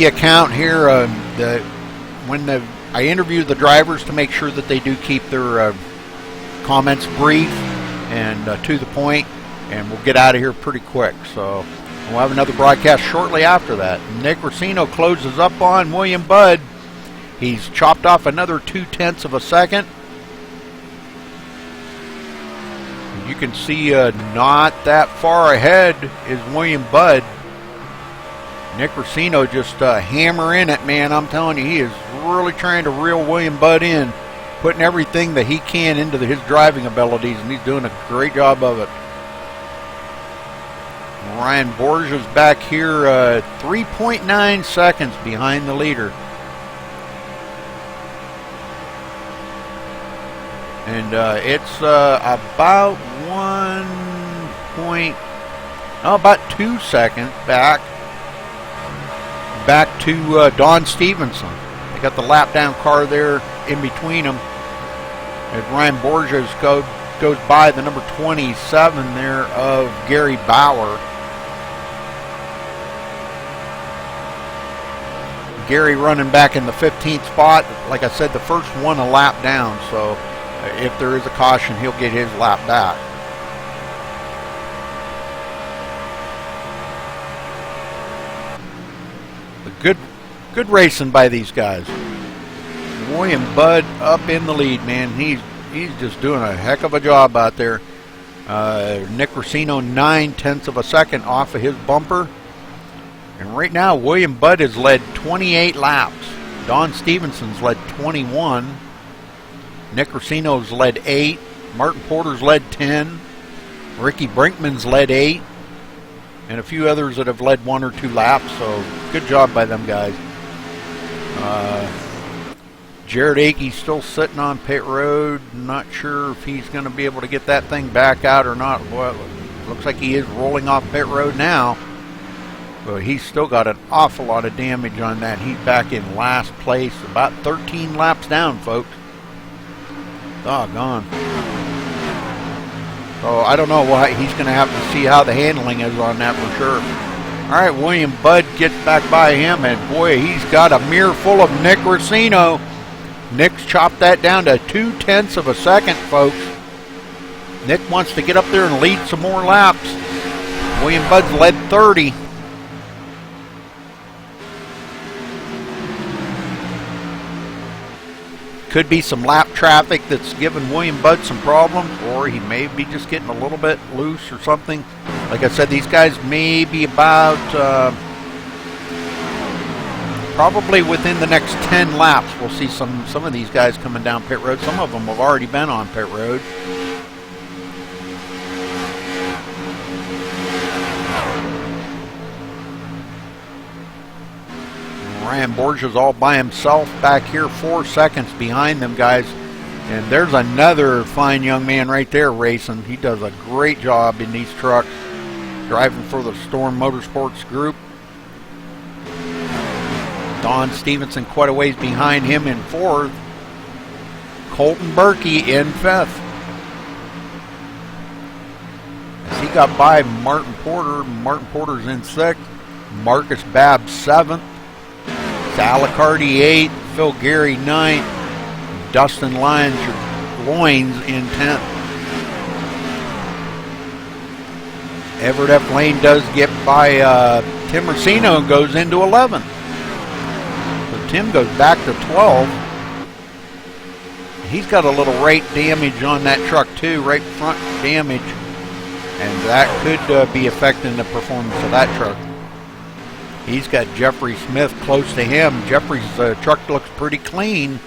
account here. I interview the drivers to make sure that they do keep their comments brief and to the point, and we'll get out of here pretty quick. So we'll have another broadcast shortly after that. Nick Racino closes up on William Budd. He's chopped off another 0.2 of a second. You can see not that far ahead is William Budd. Nick Racino just hammering it, man. I'm telling you, he is really trying to reel William Budd in, putting everything that he can into his driving abilities, and he's doing a great job of it. Ryan Borges back here 3.9 seconds behind the leader. And it's about about 2 seconds back to Don Stevenson. They got the lap down car there in between them as Ryan Borges goes by the number 27 there of Gary Bauer. Gary running back in the 15th spot. Like I said, the first one a lap down, so if there is a caution, he'll get his lap back. Good racing by these guys. William Budd up in the lead, man. He's just doing a heck of a job out there. Nick Racino 9/10 of a second off of his bumper. And right now, William Budd has led 28 laps. Don Stevenson's led 21. Nick Racino's led 8. Martin Porter's led 10. Ricky Brinkman's led 8. And a few others that have led 1 or 2 laps. So good job by them guys. Jared Akey's still sitting on pit road. Not sure if he's going to be able to get that thing back out or not. Well, looks like he is rolling off pit road now. But he's still got an awful lot of damage on that. He's back in last place, about 13 laps down, folks. Doggone. So I don't know what he's going to have to see how the handling is on that for sure. All right, William Budd gets back by him, and boy, he's got a mirror full of Nick Racino. Nick's chopped that down to 2/10 of a second, folks. Nick wants to get up there and lead some more laps. William Budd's led 30. Could be some lap traffic that's giving William Budd some problems, or he may be just getting a little bit loose or something. Like I said, these guys may be about probably within the next 10 laps. We'll see some of these guys coming down pit road. Some of them have already been on pit road. Ryan Borges all by himself back here, 4 seconds behind them guys. And there's another fine young man right there racing. He does a great job in these trucks, driving for the Storm Motorsports Group. Don Stevenson quite a ways behind him in 4th. Colton Berkey in 5th. As he got by Martin Porter. Martin Porter's in 6th. Marcus Babb 7th. Alicardi 8th, Phil Gary 9th, Dustin Loins in 10th. Everett F. Lane does get by Tim Racino and goes into 11th. So Tim goes back to 12. He's got a little right damage on that truck too, right front damage, and that could be affecting the performance of that truck. He's got Jeffrey Smith close to him. Jeffrey's truck looks pretty clean.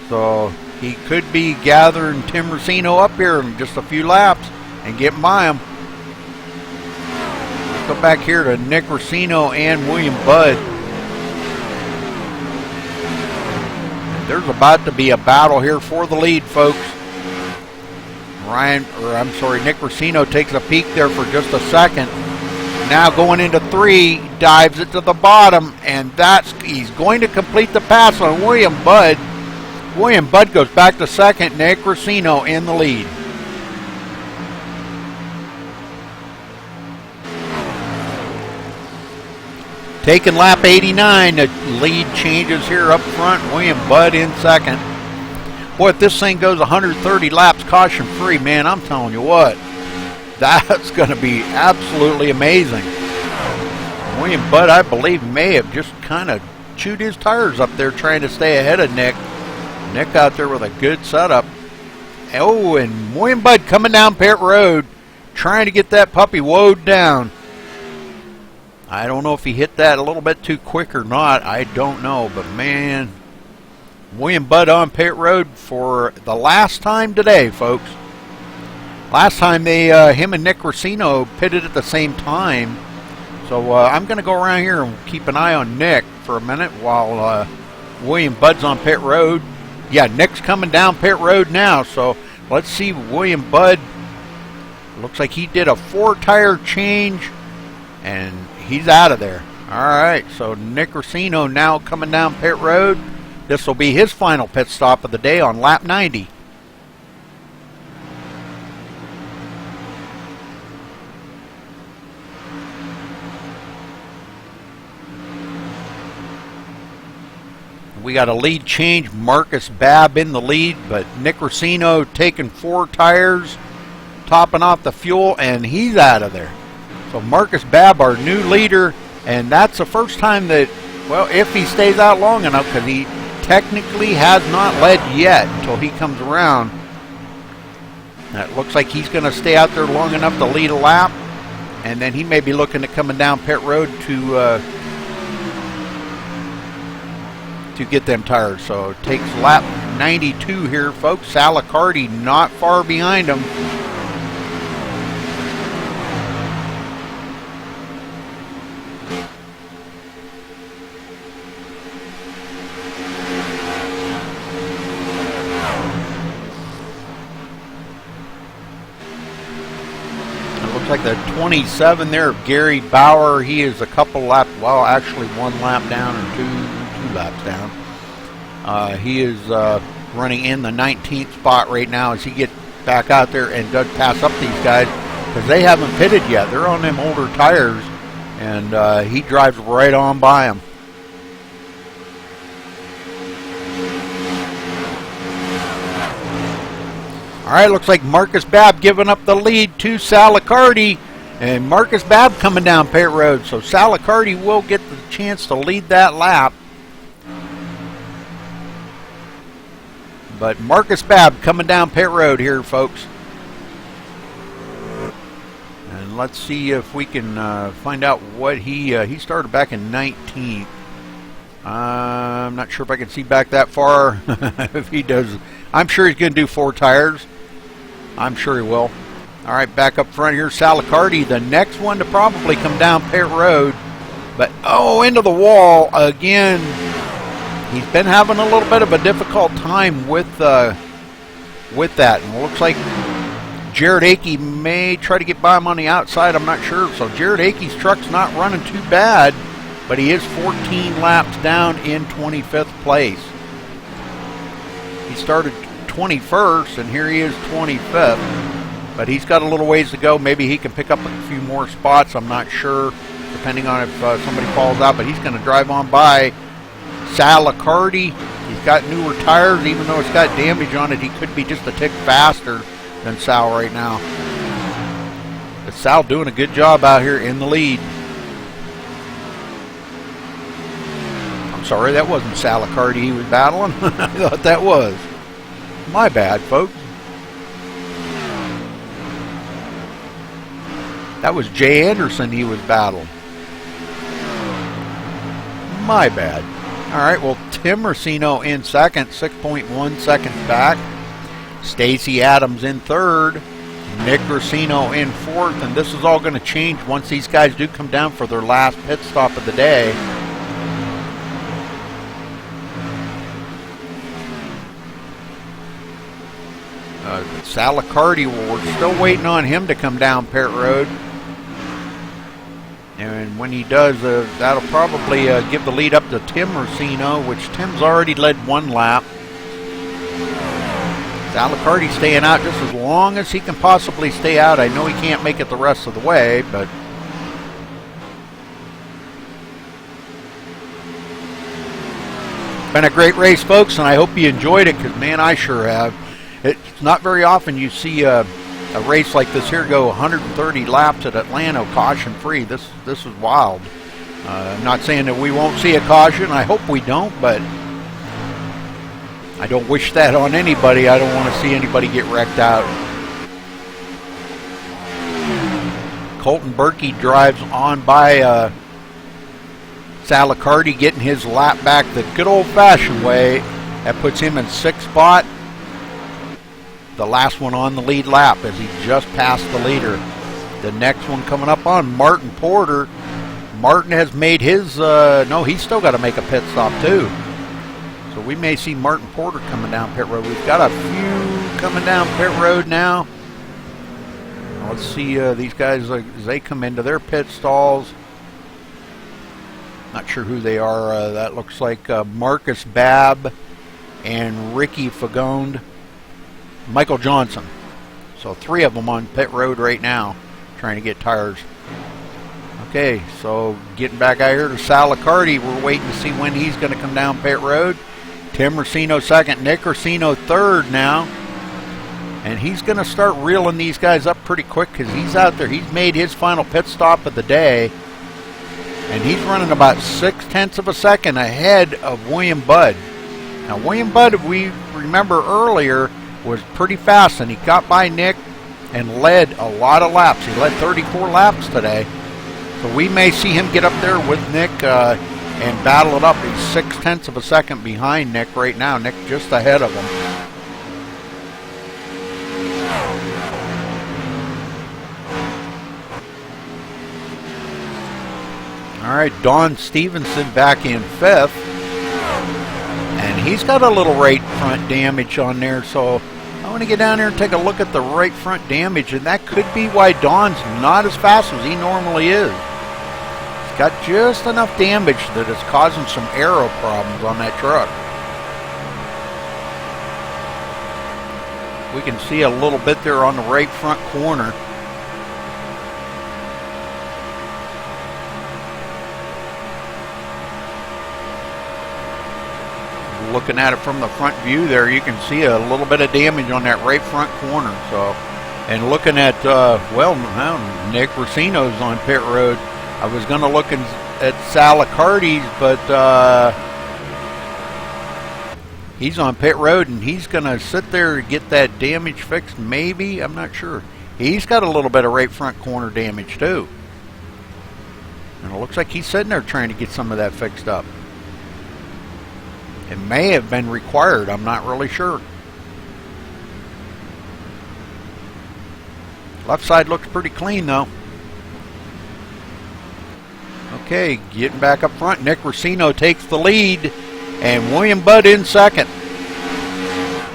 So he could be gathering Tim Racino up here in just a few laps and getting by him. Let's go back here to Nick Racino and William Budd. There's about to be a battle here for the lead, folks. Nick Racino takes a peek there for just a second. Now going into 3, dives it to the bottom, and he's going to complete the pass on William Budd. William Budd goes back to 2nd, Nick Racino in the lead. Taking lap 89, the lead changes here up front, William Budd in 2nd. Boy, if this thing goes 130 laps caution free, man, I'm telling you what. That's going to be absolutely amazing. William Budd, I believe, may have just kind of chewed his tires up there trying to stay ahead of Nick. Nick out there with a good setup. Oh, and William Budd coming down pit road, trying to get that puppy woed down. I don't know if he hit that a little bit too quick or not. I don't know, but man, William Budd on pit road for the last time today, folks. Last time him and Nick Racino pitted at the same time. So I'm going to go around here and keep an eye on Nick for a minute while William Budd's on pit road. Yeah, Nick's coming down pit road now, so let's see. William Budd, looks like he did a 4-tire change, and he's out of there. All right, so Nick Racino now coming down pit road. This will be his final pit stop of the day on lap 90. We got a lead change. Marcus Babb in the lead, but Nick Racino taking 4 tires, topping off the fuel, and he's out of there. So Marcus Babb, our new leader, and that's the first time that, well, if he stays out long enough, because he technically has not led yet until he comes around. It looks like he's going to stay out there long enough to lead a lap, and then he may be looking at coming down pit road to get them tires. So it takes lap 92 here, folks. Salicardi not far behind him. It looks like the 27 there of Gary Bauer. He is a couple laps, well, actually 1 lap down or two laps down. He is running in the 19th spot right now as he gets back out there and does pass up these guys because they haven't pitted yet. They're on them older tires, and he drives right on by them. All right, looks like Marcus Babb giving up the lead to Salicardi, and Marcus Babb coming down pit road, so Salicardi will get the chance to lead that lap. But Marcus Babb coming down pit road here, folks. And let's see if we can find out what he started back in 19th. I'm not sure if I can see back that far. If he does, I'm sure he's going to do 4 tires. I'm sure he will. All right, back up front here, Salicardi, the next one to probably come down pit road. But, oh, into the wall again. He's been having a little bit of a difficult time with that. And it looks like Jared Akey may try to get by him on the outside. I'm not sure. So Jared Akey's truck's not running too bad, but he is 14 laps down in 25th place. He started 21st, and here he is 25th. But he's got a little ways to go. Maybe he can pick up a few more spots. I'm not sure, depending on if somebody falls out. But he's going to drive on by Salicardi. He's got newer tires. Even though it's got damage on it, he could be just a tick faster than Sal right now. But Sal doing a good job out here in the lead. I'm sorry, that wasn't Salicardi he was battling. I thought that was. My bad, folks. That was Jay Anderson he was battling. My bad. All right, well, Tim Racino in second, 6.1 seconds back. Stacy Adams in third. Nick Racino in fourth. And this is all going to change once these guys do come down for their last pit stop of the day. Salicardi, we're still waiting on him to come down pit road. And when he does, that'll probably give the lead up to Tim Racino, which Tim's already led 1 lap. Salicardi staying out just as long as he can possibly stay out. I know he can't make it the rest of the way, but been a great race, folks, and I hope you enjoyed it, because, man, I sure have. It's not very often you see a race like this here go 130 laps at Atlanta caution-free. This is wild. I'm not saying that we won't see a caution. I hope we don't, but I don't wish that on anybody. I don't want to see anybody get wrecked out. Colton Berkey drives on by Salicardi, getting his lap back the good old-fashioned way. That puts him in 6th spot. The last one on the lead lap as he just passed the leader. The next one coming up on Martin Porter. Martin has made his, no, he's still got to make a pit stop too. So we may see Martin Porter coming down pit road. We've got a few coming down pit road now. Let's see these guys as they come into their pit stalls. Not sure who they are. That looks like Marcus Babb and Ricky Fagone, Michael Johnson. So 3 of them on pit road right now, trying to get tires. Okay, so getting back out here to Salicardi, we're waiting to see when he's going to come down pit road. Tim Racino second, Nick Racino third now. And he's going to start reeling these guys up pretty quick because he's out there. He's made his final pit stop of the day. And he's running about 0.6 of a second ahead of William Budd. Now, William Budd, if we remember earlier, was pretty fast. And he got by Nick and led a lot of laps. He led 34 laps today. So we may see him get up there with Nick and battle it up. He's 0.6 of a second behind Nick right now. Nick just ahead of him. All right, Don Stevenson back in 5th. And he's got a little right front damage on there. So I want to get down there and take a look at the right front damage. And that could be why Don's not as fast as he normally is. He's got just enough damage that it's causing some aero problems on that truck. We can see a little bit there on the right front corner. Looking at it from the front view there, you can see a little bit of damage on that right front corner. So, and looking at, well, now Nick Racino's on pit road. I was going to look at Salicardi's, but he's on pit road, and he's going to sit there and get that damage fixed, maybe. I'm not sure. He's got a little bit of right front corner damage, too. And it looks like he's sitting there trying to get some of that fixed up. It may have been required. I'm not really sure. Left side looks pretty clean, though. Okay, getting back up front. Nick Racino takes the lead, and William Budd in second.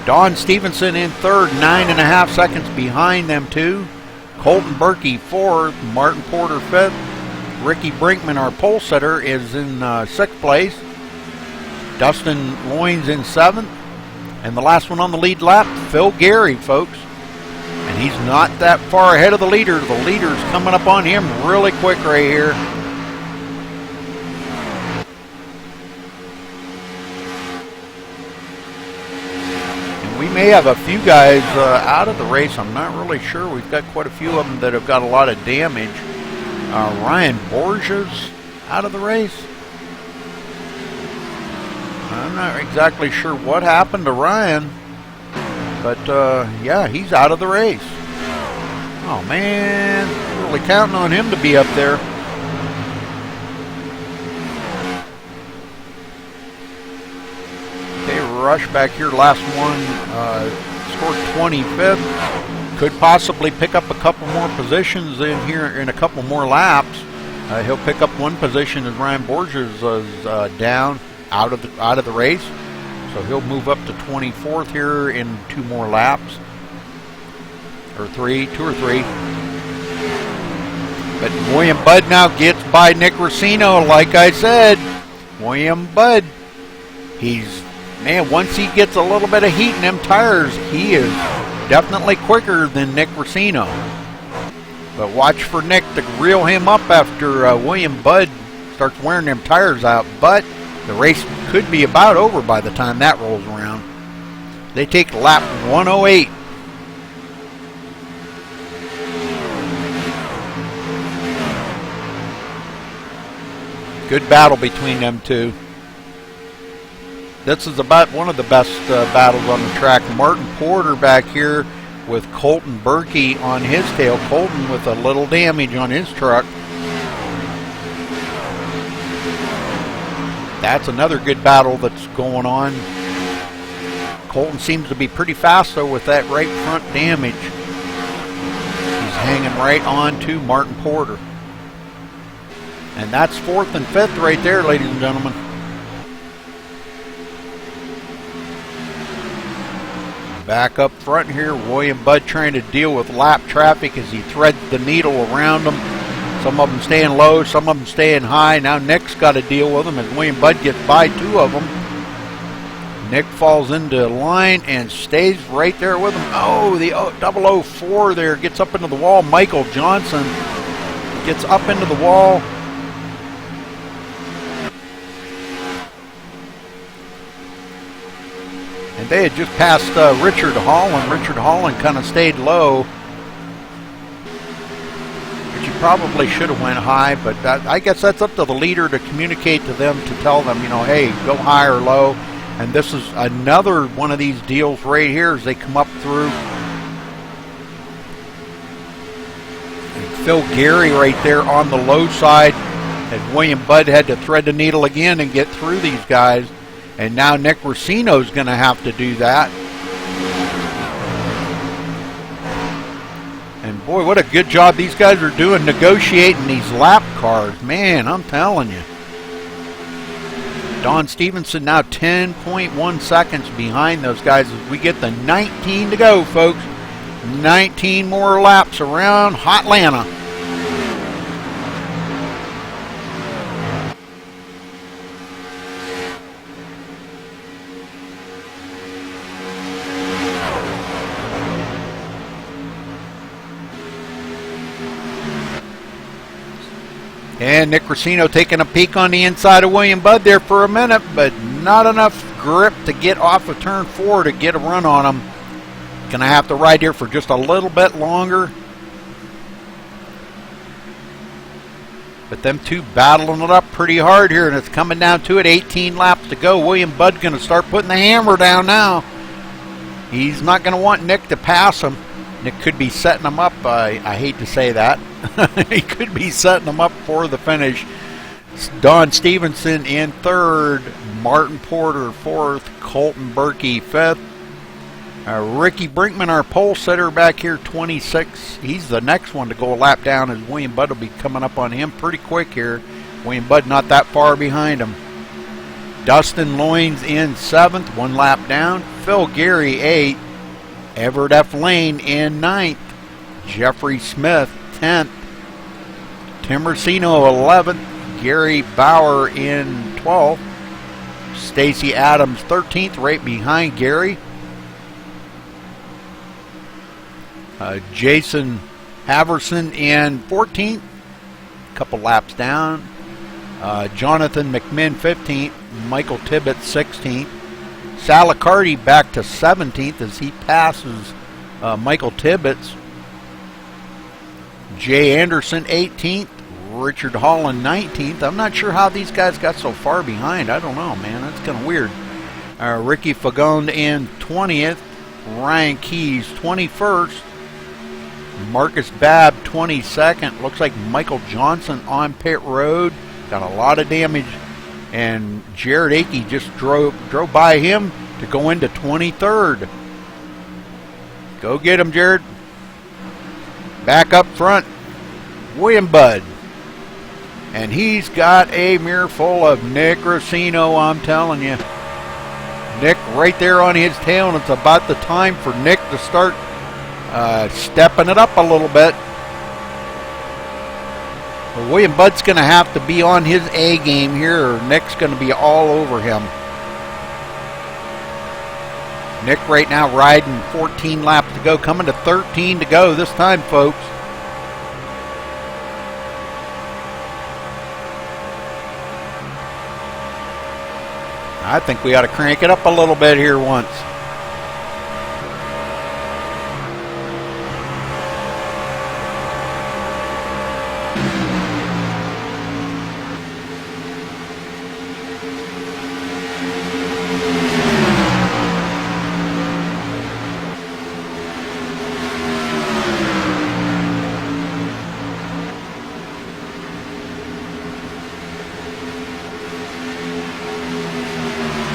Don Stevenson in third, 9.5 seconds behind them two. Colton Berkey fourth, Martin Porter fifth. Ricky Brinkman, our pole setter, is in sixth place. Dustin Loynes in seventh. And the last one on the lead lap, Phil Gary, folks. And he's not that far ahead of the leader. The leader's coming up on him really quick right here. And we may have a few guys out of the race. I'm not really sure. We've got quite a few of them that have got a lot of damage. Ryan Borges out of the race. I'm not exactly sure what happened to Ryan, but yeah, he's out of the race. Oh man, really counting on him to be up there. Okay, Rush back here, last one, scored 25th. Could possibly pick up a couple more positions in here in a couple more laps. He'll pick up one position as Ryan Borges is down. Out of the race, so he'll move up to 24th here in two more laps, or two or three. But William Budd now gets by Nick Racino. Like I said, William Budd, once he gets a little bit of heat in them tires, he is definitely quicker than Nick Racino. But watch for Nick to reel him up after William Budd starts wearing them tires out. But the race could be about over by the time that rolls around. They take lap 108. Good battle between them two. This is about one of the best battles on the track. Martin Porter back here with Colton Berkey on his tail. Colton with a little damage on his truck. That's another good battle that's going on. Colton seems to be pretty fast, though, with that right front damage. He's hanging right on to Martin Porter. And that's 4th and 5th right there, ladies and gentlemen. Back up front here, William Budd trying to deal with lap traffic as he threads the needle around them. Some of them staying low, some of them staying high. Now Nick's got to deal with them as William Budd gets by 2 of them. Nick falls into line and stays right there with him. Oh, the 004 there gets up into the wall. Michael Johnson gets up into the wall. And they had just passed Richard Holland. Richard Holland kind of stayed low. But you probably should have went high, but I guess that's up to the leader to communicate to them, to tell them, you know, hey, go high or low. And this is another one of these deals right here as they come up through. And Phil Gary right there on the low side as William Budd had to thread the needle again and get through these guys. And now Nick Racino's going to have to do that. And boy, what a good job these guys are doing negotiating these lap cars. Man, I'm telling you. Don Stevenson now 10.1 seconds behind those guys as we get the 19 to go, folks. 19 more laps around Hotlanta. And Nick Racino taking a peek on the inside of William Budd there for a minute, but not enough grip to get off of turn 4 to get a run on him. Gonna have to ride here for just a little bit longer. But them two battling it up pretty hard here, and it's coming down to it. 18 laps to go. William Budd gonna start putting the hammer down now. He's not gonna want Nick to pass him. Nick could be setting him up. I hate to say that. He could be setting him up for the finish. Don Stevenson in 3rd. Martin Porter 4th. Colton Berkey 5th. Ricky Brinkman, our pole sitter back here, 26. He's the next one to go a lap down as William Budd will be coming up on him pretty quick here. William Budd not that far behind him. Dustin Loines in 7th. 1 lap down. Phil Gary 8th. Everett F. Lane in 9th. Jeffrey Smith 10th. Tim Racino 11th. Gary Bauer in 12th. Stacy Adams 13th, right behind Gary. Jason Haverson in 14th. Couple laps down. Jonathan McMinn 15th. Michael Tibbett 16th. Salicardi back to 17th as he passes Michael Tibbetts. Jay Anderson 18th. Richard Holland 19th. I'm not sure how these guys got so far behind. I don't know, man. That's kind of weird. Ricky Fagonde in 20th. Ryan Keys 21st. Marcus Babb 22nd. Looks like Michael Johnson on pit road. Got a lot of damage. And Jared Akey just drove by him to go into 23rd. Go get him, Jared. Back up front, William Budd. And he's got a mirror full of Nick Racino, I'm telling you. Nick right there on his tail, and it's about the time for Nick to start stepping it up a little bit. Well, William Budd's going to have to be on his A game here, or Nick's going to be all over him. Nick right now riding 14 laps to go, coming to 13 to go this time, folks. I think we ought to crank it up a little bit here once.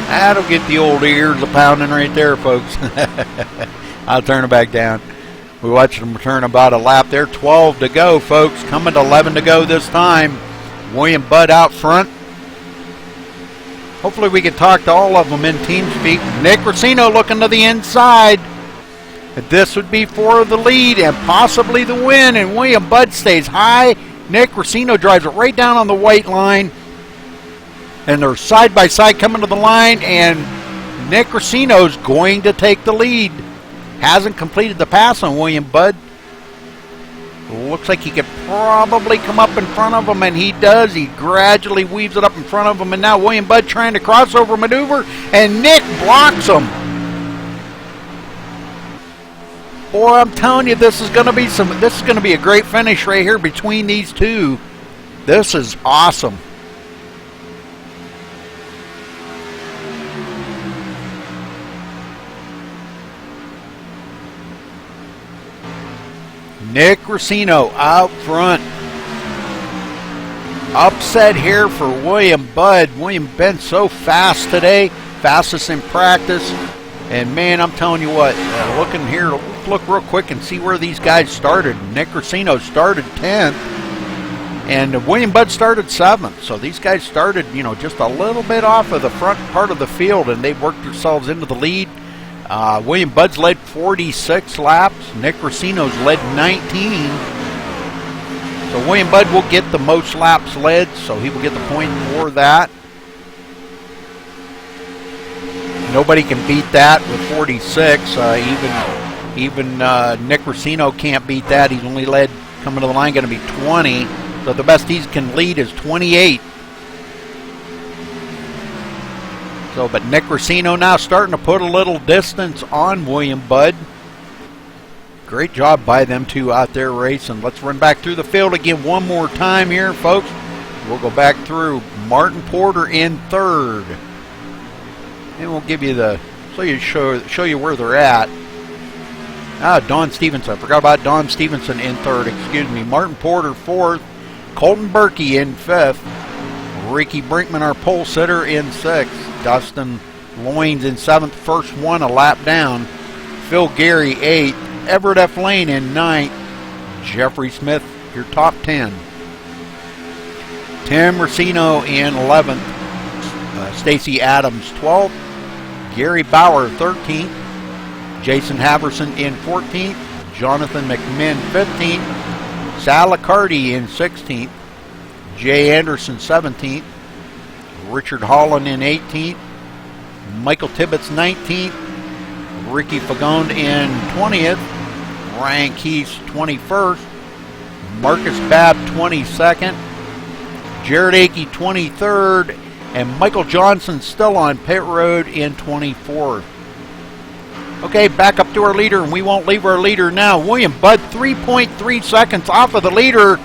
That'll get the old ears a pounding right there, folks. I'll turn it back down. We watched them turn about a lap there. 12 to go, folks. Coming to 11 to go this time. William Budd out front. Hopefully we can talk to all of them in team speak. Nick Racino looking to the inside. This would be for the lead and possibly the win, and William Budd stays high. Nick Racino drives it right down on the white line, and they're side by side coming to the line, and Nick Racino's going to take the lead. Hasn't completed the pass on William Budd. Looks like he could probably come up in front of him, and he does. He gradually weaves it up in front of him, and now William Budd trying to crossover maneuver, and Nick blocks him. Boy, I'm telling you, this is going to be a great finish right here between these two. This is awesome. Nick Racino out front. Upset here for William Budd. William been so fast today, fastest in practice. And man, I'm telling you what, looking here, let's look real quick and see where these guys started. Nick Racino started 10th, and William Budd started 7th. So these guys started, just a little bit off of the front part of the field, and they've worked themselves into the lead. William Budd's led 46 laps. Nick Racino's led 19. So William Budd will get the most laps led, so he will get the point for that. Nobody can beat that with 46. Even Nick Racino can't beat that. He's only led, coming to the line, going to be 20. So the best he can lead is 28. So, but Nick Racino now starting to put a little distance on William Budd. Great job by them two out there racing. Let's run back through the field again one more time here, folks. We'll go back through. Martin Porter in 3rd. And we'll give you show you where they're at. Don Stevenson. I forgot about Don Stevenson in 3rd. Excuse me. Martin Porter 4th. Colton Berkey in 5th. Ricky Brinkman, our pole sitter, in 6th. Dustin Loins in 7th. First one a lap down. Phil Gary 8th. Everett F. Lane in 9th. Jeffrey Smith, your top 10. Tim Racino in 11th. Stacy Adams 12th. Gary Bauer 13th. Jason Haverson in 14th. Jonathan McMinn 15th. Sal Accardi in 16th. Jay Anderson 17th. Richard Holland in 18th. Michael Tibbetts 19th. Ricky Fagonde in 20th. Ryan Keys 21st. Marcus Babb 22nd. Jared Akey 23rd. And Michael Johnson still on pit road in 24th. Okay, back up to our leader, and we won't leave our leader now. William Budd 3.3 seconds off of the leader.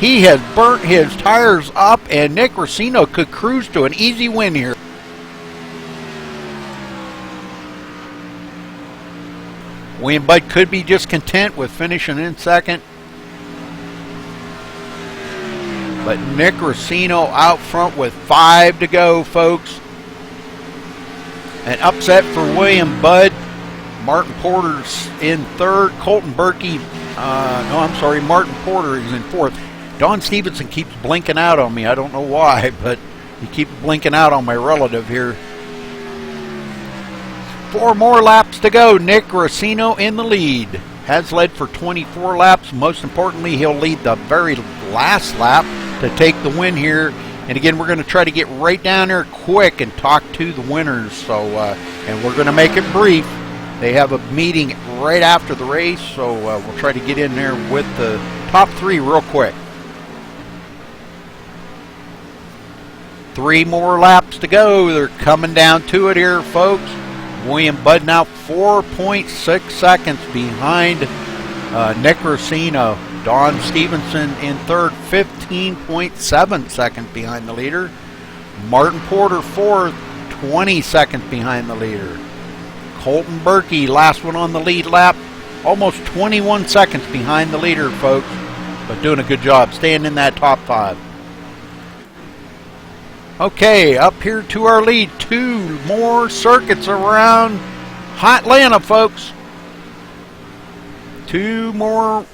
He has burnt his tires up, and Nick Racino could cruise to an easy win here. William Budd could be just content with finishing in 2nd. But Nick Racino out front with 5 to go, folks. An upset for William Budd. Martin Porter's in 3rd. Colton Berkey, Martin Porter is in 4th. Don Stevenson keeps blinking out on me. I don't know why, but he keeps blinking out on my relative here. 4 more laps to go. Nick Racino in the lead. Has led for 24 laps. Most importantly, he'll lead the very last lap to take the win here. And again, we're going to try to get right down there quick and talk to the winners. So, and we're going to make it brief. They have a meeting right after the race, so we'll try to get in there with the top 3 real quick. 3 more laps to go. They're coming down to it here, folks. William Budd now 4.6 seconds behind Nick Racino. Don Stevenson in 3rd, 15.7 seconds behind the leader. Martin Porter 4th, 20 seconds behind the leader. Colton Berkey, last one on the lead lap, almost 21 seconds behind the leader, folks, but doing a good job, staying in that top 5. Okay, up here to our lead, 2 more circuits around Hotlanta, folks. 2 more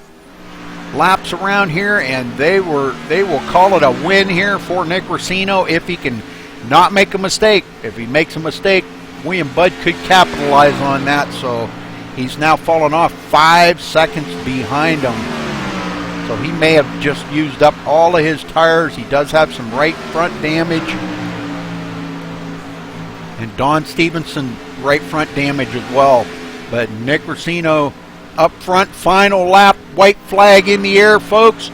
laps around here, and they will call it a win here for Nick Racino if he can not make a mistake. If he makes a mistake, William Budd could capitalize on that. So He's now fallen off 5 seconds behind him. So he may have just used up all of his tires. He does have some right front damage. And Don Stevenson, right front damage as well. But Nick Racino up front, final lap, white flag in the air, folks.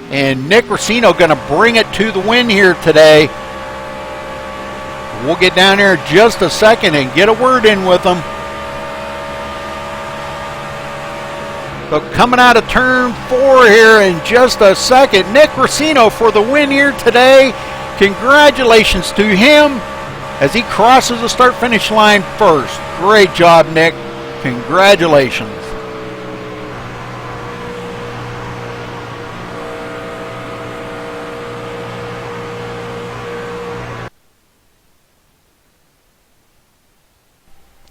And Nick Racino going to bring it to the win here today. We'll get down there in just a second and get a word in with him. So coming out of turn 4 here in just a second, Nick Racino for the win here today. Congratulations to him as he crosses the start-finish line first. Great job, Nick. Congratulations.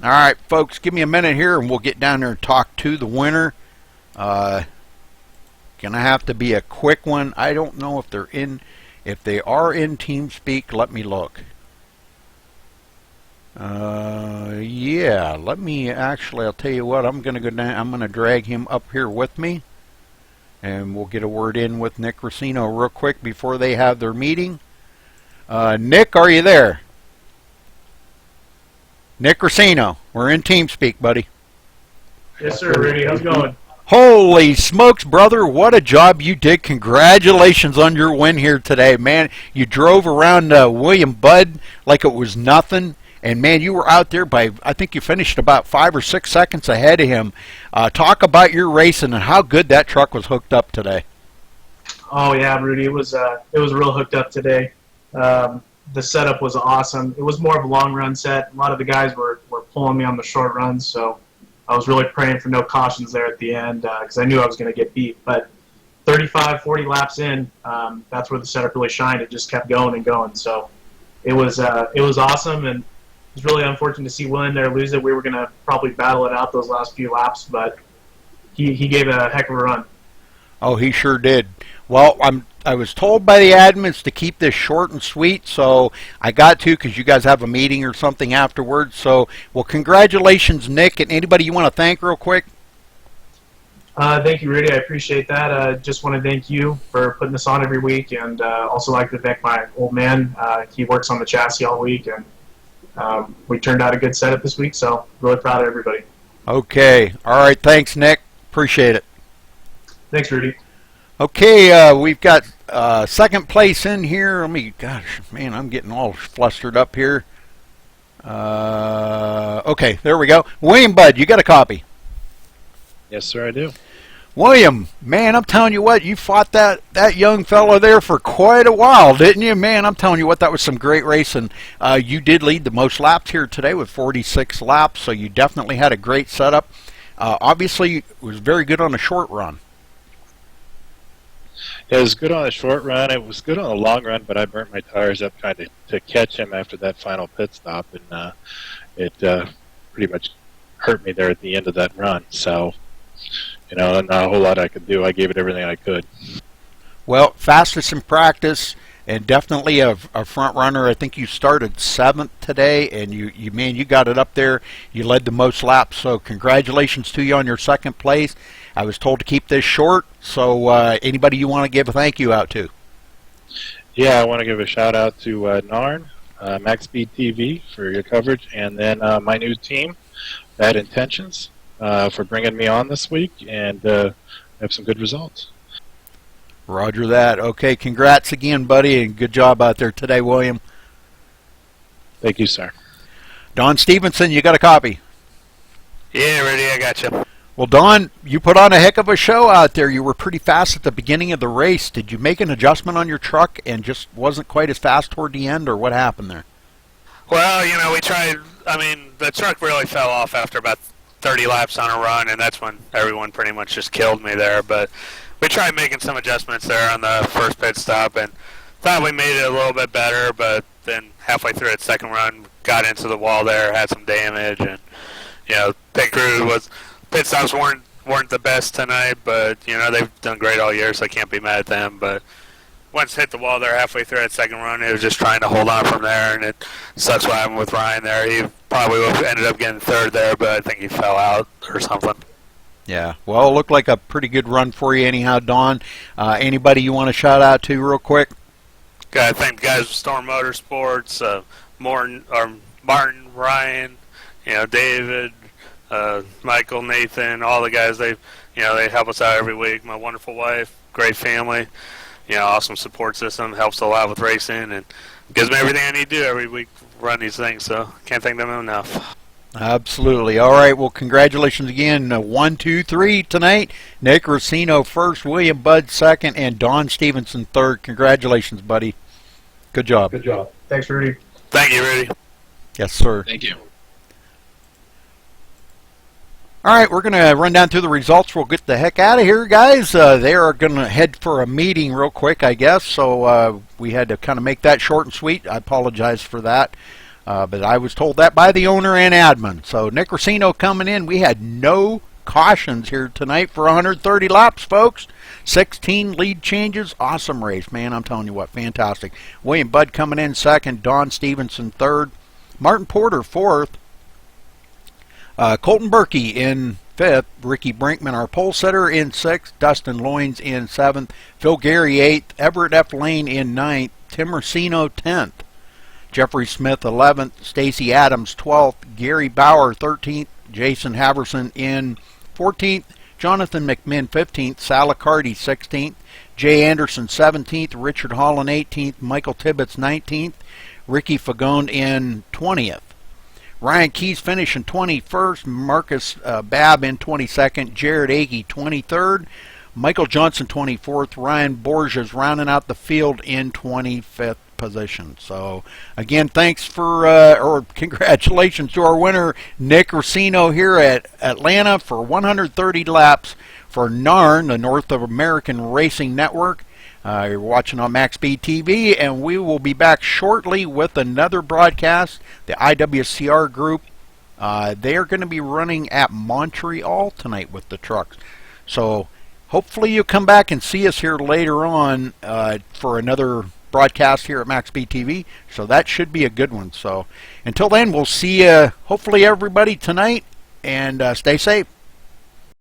All right, folks, give me a minute here and we'll get down there and talk to the winner. Gonna have to be a quick one. I don't know if they're in. If they are in TeamSpeak, let me look. Yeah, let me actually. I'll tell you what. I'm gonna go down. I'm gonna drag him up here with me, and we'll get a word in with Nick Racino real quick before they have their meeting. Nick, are you there? Nick Racino, we're in TeamSpeak, buddy. Yes, sir, Rudy. How's it going? Holy smokes, brother, what a job you did. Congratulations on your win here today. Man, you drove around William Budd like it was nothing. And, man, you were out there by, I think you finished about 5 or 6 seconds ahead of him. Talk about your racing and how good that truck was hooked up today. Oh, yeah, Rudy. It was real hooked up today. The setup was awesome. It was more of a long-run set. A lot of the guys were pulling me on the short runs, so I was really praying for no cautions there at the end because I knew I was going to get beat. But 35, 40 laps in, that's where the setup really shined. It just kept going and going. So it was awesome, and it was really unfortunate to see William there lose it. We were going to probably battle it out those last few laps, but he gave a heck of a run. Oh, he sure did. Well, I was told by the admins to keep this short and sweet, so I got to because you guys have a meeting or something afterwards. So, well, congratulations, Nick, and anybody you want to thank real quick? Thank you, Rudy. I appreciate that. Just want to thank you for putting this on every week, and also like to thank my old man. He works on the chassis all week, and we turned out a good setup this week, so really proud of everybody. Okay. All right. Thanks, Nick. Appreciate it. Thanks, Rudy. Okay, we've got second place in here. Gosh, man, I'm getting all flustered up here. Okay, there we go. William Budd, you got a copy? Yes, sir, I do. William, man, I'm telling you what, you fought that young fella there for quite a while, didn't you? Man, I'm telling you what, that was some great racing. You did lead the most laps here today with 46 laps, so you definitely had a great setup. Obviously, it was very good on a short run. It was good on a short run. It was good on a long run, but I burnt my tires up trying to catch him after that final pit stop, and it pretty much hurt me there at the end of that run. So, not a whole lot I could do. I gave it everything I could. Well, fastest in practice, and definitely a front runner. I think you started 7th today, and you got it up there. You led the most laps, so congratulations to you on your second place. I was told to keep this short, so anybody you want to give a thank you out to? Yeah, I want to give a shout out to Narn, MaxSpeedTV for your coverage, and then my new team, Bad Intentions, for bringing me on this week, and have some good results. Roger that. Okay, congrats again, buddy, and good job out there today, William. Thank you, sir. Don Stevenson, you got a copy? Yeah, Rudy, I got you. Well, Don, you put on a heck of a show out there. You were pretty fast at the beginning of the race. Did you make an adjustment on your truck and just wasn't quite as fast toward the end, or what happened there? Well, we tried. I mean, the truck really fell off after about 30 laps on a run, and that's when everyone pretty much just killed me there. But we tried making some adjustments there on the first pit stop and thought we made it a little bit better, but then halfway through its second run, got into the wall there, had some damage, and, pit stops weren't the best tonight, but they've done great all year, so I can't be mad at them. But once hit the wall there halfway through that second run, it was just trying to hold on from there, and it sucks what happened with Ryan there. He probably would have ended up getting third there, but I think he fell out or something. Yeah, well, it looked like a pretty good run for you anyhow, Don. Anybody you want to shout out to real quick? I thank the guys with Storm Motorsports, Martin, Ryan, David, Michael, Nathan, all the guys. They help us out every week. My wonderful wife, great family, awesome support system, helps a lot with racing, and gives me everything I need to do every week to run these things. So can't thank them enough. Absolutely. All right. Well, congratulations again. 1, 2, 3 tonight. Nick Rossino first, William Budd second, and Don Stevenson third. Congratulations, buddy. Good job. Good job. Thanks, Rudy. Thank you, Rudy. Yes, sir. Thank you. All right, we're going to run down through the results. We'll get the heck out of here, guys. They are going to head for a meeting real quick, I guess, so we had to kind of make that short and sweet. I apologize for that, but I was told that by the owner and admin. So Nick Rossino coming in. We had no cautions here tonight for 130 laps, folks. 16 lead changes. Awesome race, man. I'm telling you what, fantastic. William Budd coming in second. Don Stevenson third. Martin Porter fourth. Colton Berkey in fifth. Ricky Brinkman, our pole sitter, in sixth. Dustin Loynes in seventh. Phil Gary eighth. Everett F. Lane in ninth. Tim Rossino 10th. Jeffrey Smith 11th. Stacy Adams 12th. Gary Bauer 13th. Jason Haverson in 14th. Jonathan McMinn 15th. Sal Accardi 16th. Jay Anderson 17th. Richard Holland 18th. Michael Tibbetts 19th. Ricky Fagone in 20th. Ryan Keys finishing 21st. Marcus Babb in 22nd. Jared Agee 23rd. Michael Johnson 24th. Ryan Borges rounding out the field in 25th position. So again, thanks for or congratulations to our winner Nick Rossino here at Atlanta for 130 laps for NARN, the North American Racing Network. You're watching on MaxSpeedTV, and we will be back shortly with another broadcast. The IWCR group, they are going to be running at Montreal tonight with the trucks. So hopefully you come back and see us here later on for another broadcast here at MaxSpeedTV. So that should be a good one. So until then, we'll see hopefully everybody tonight, and stay safe.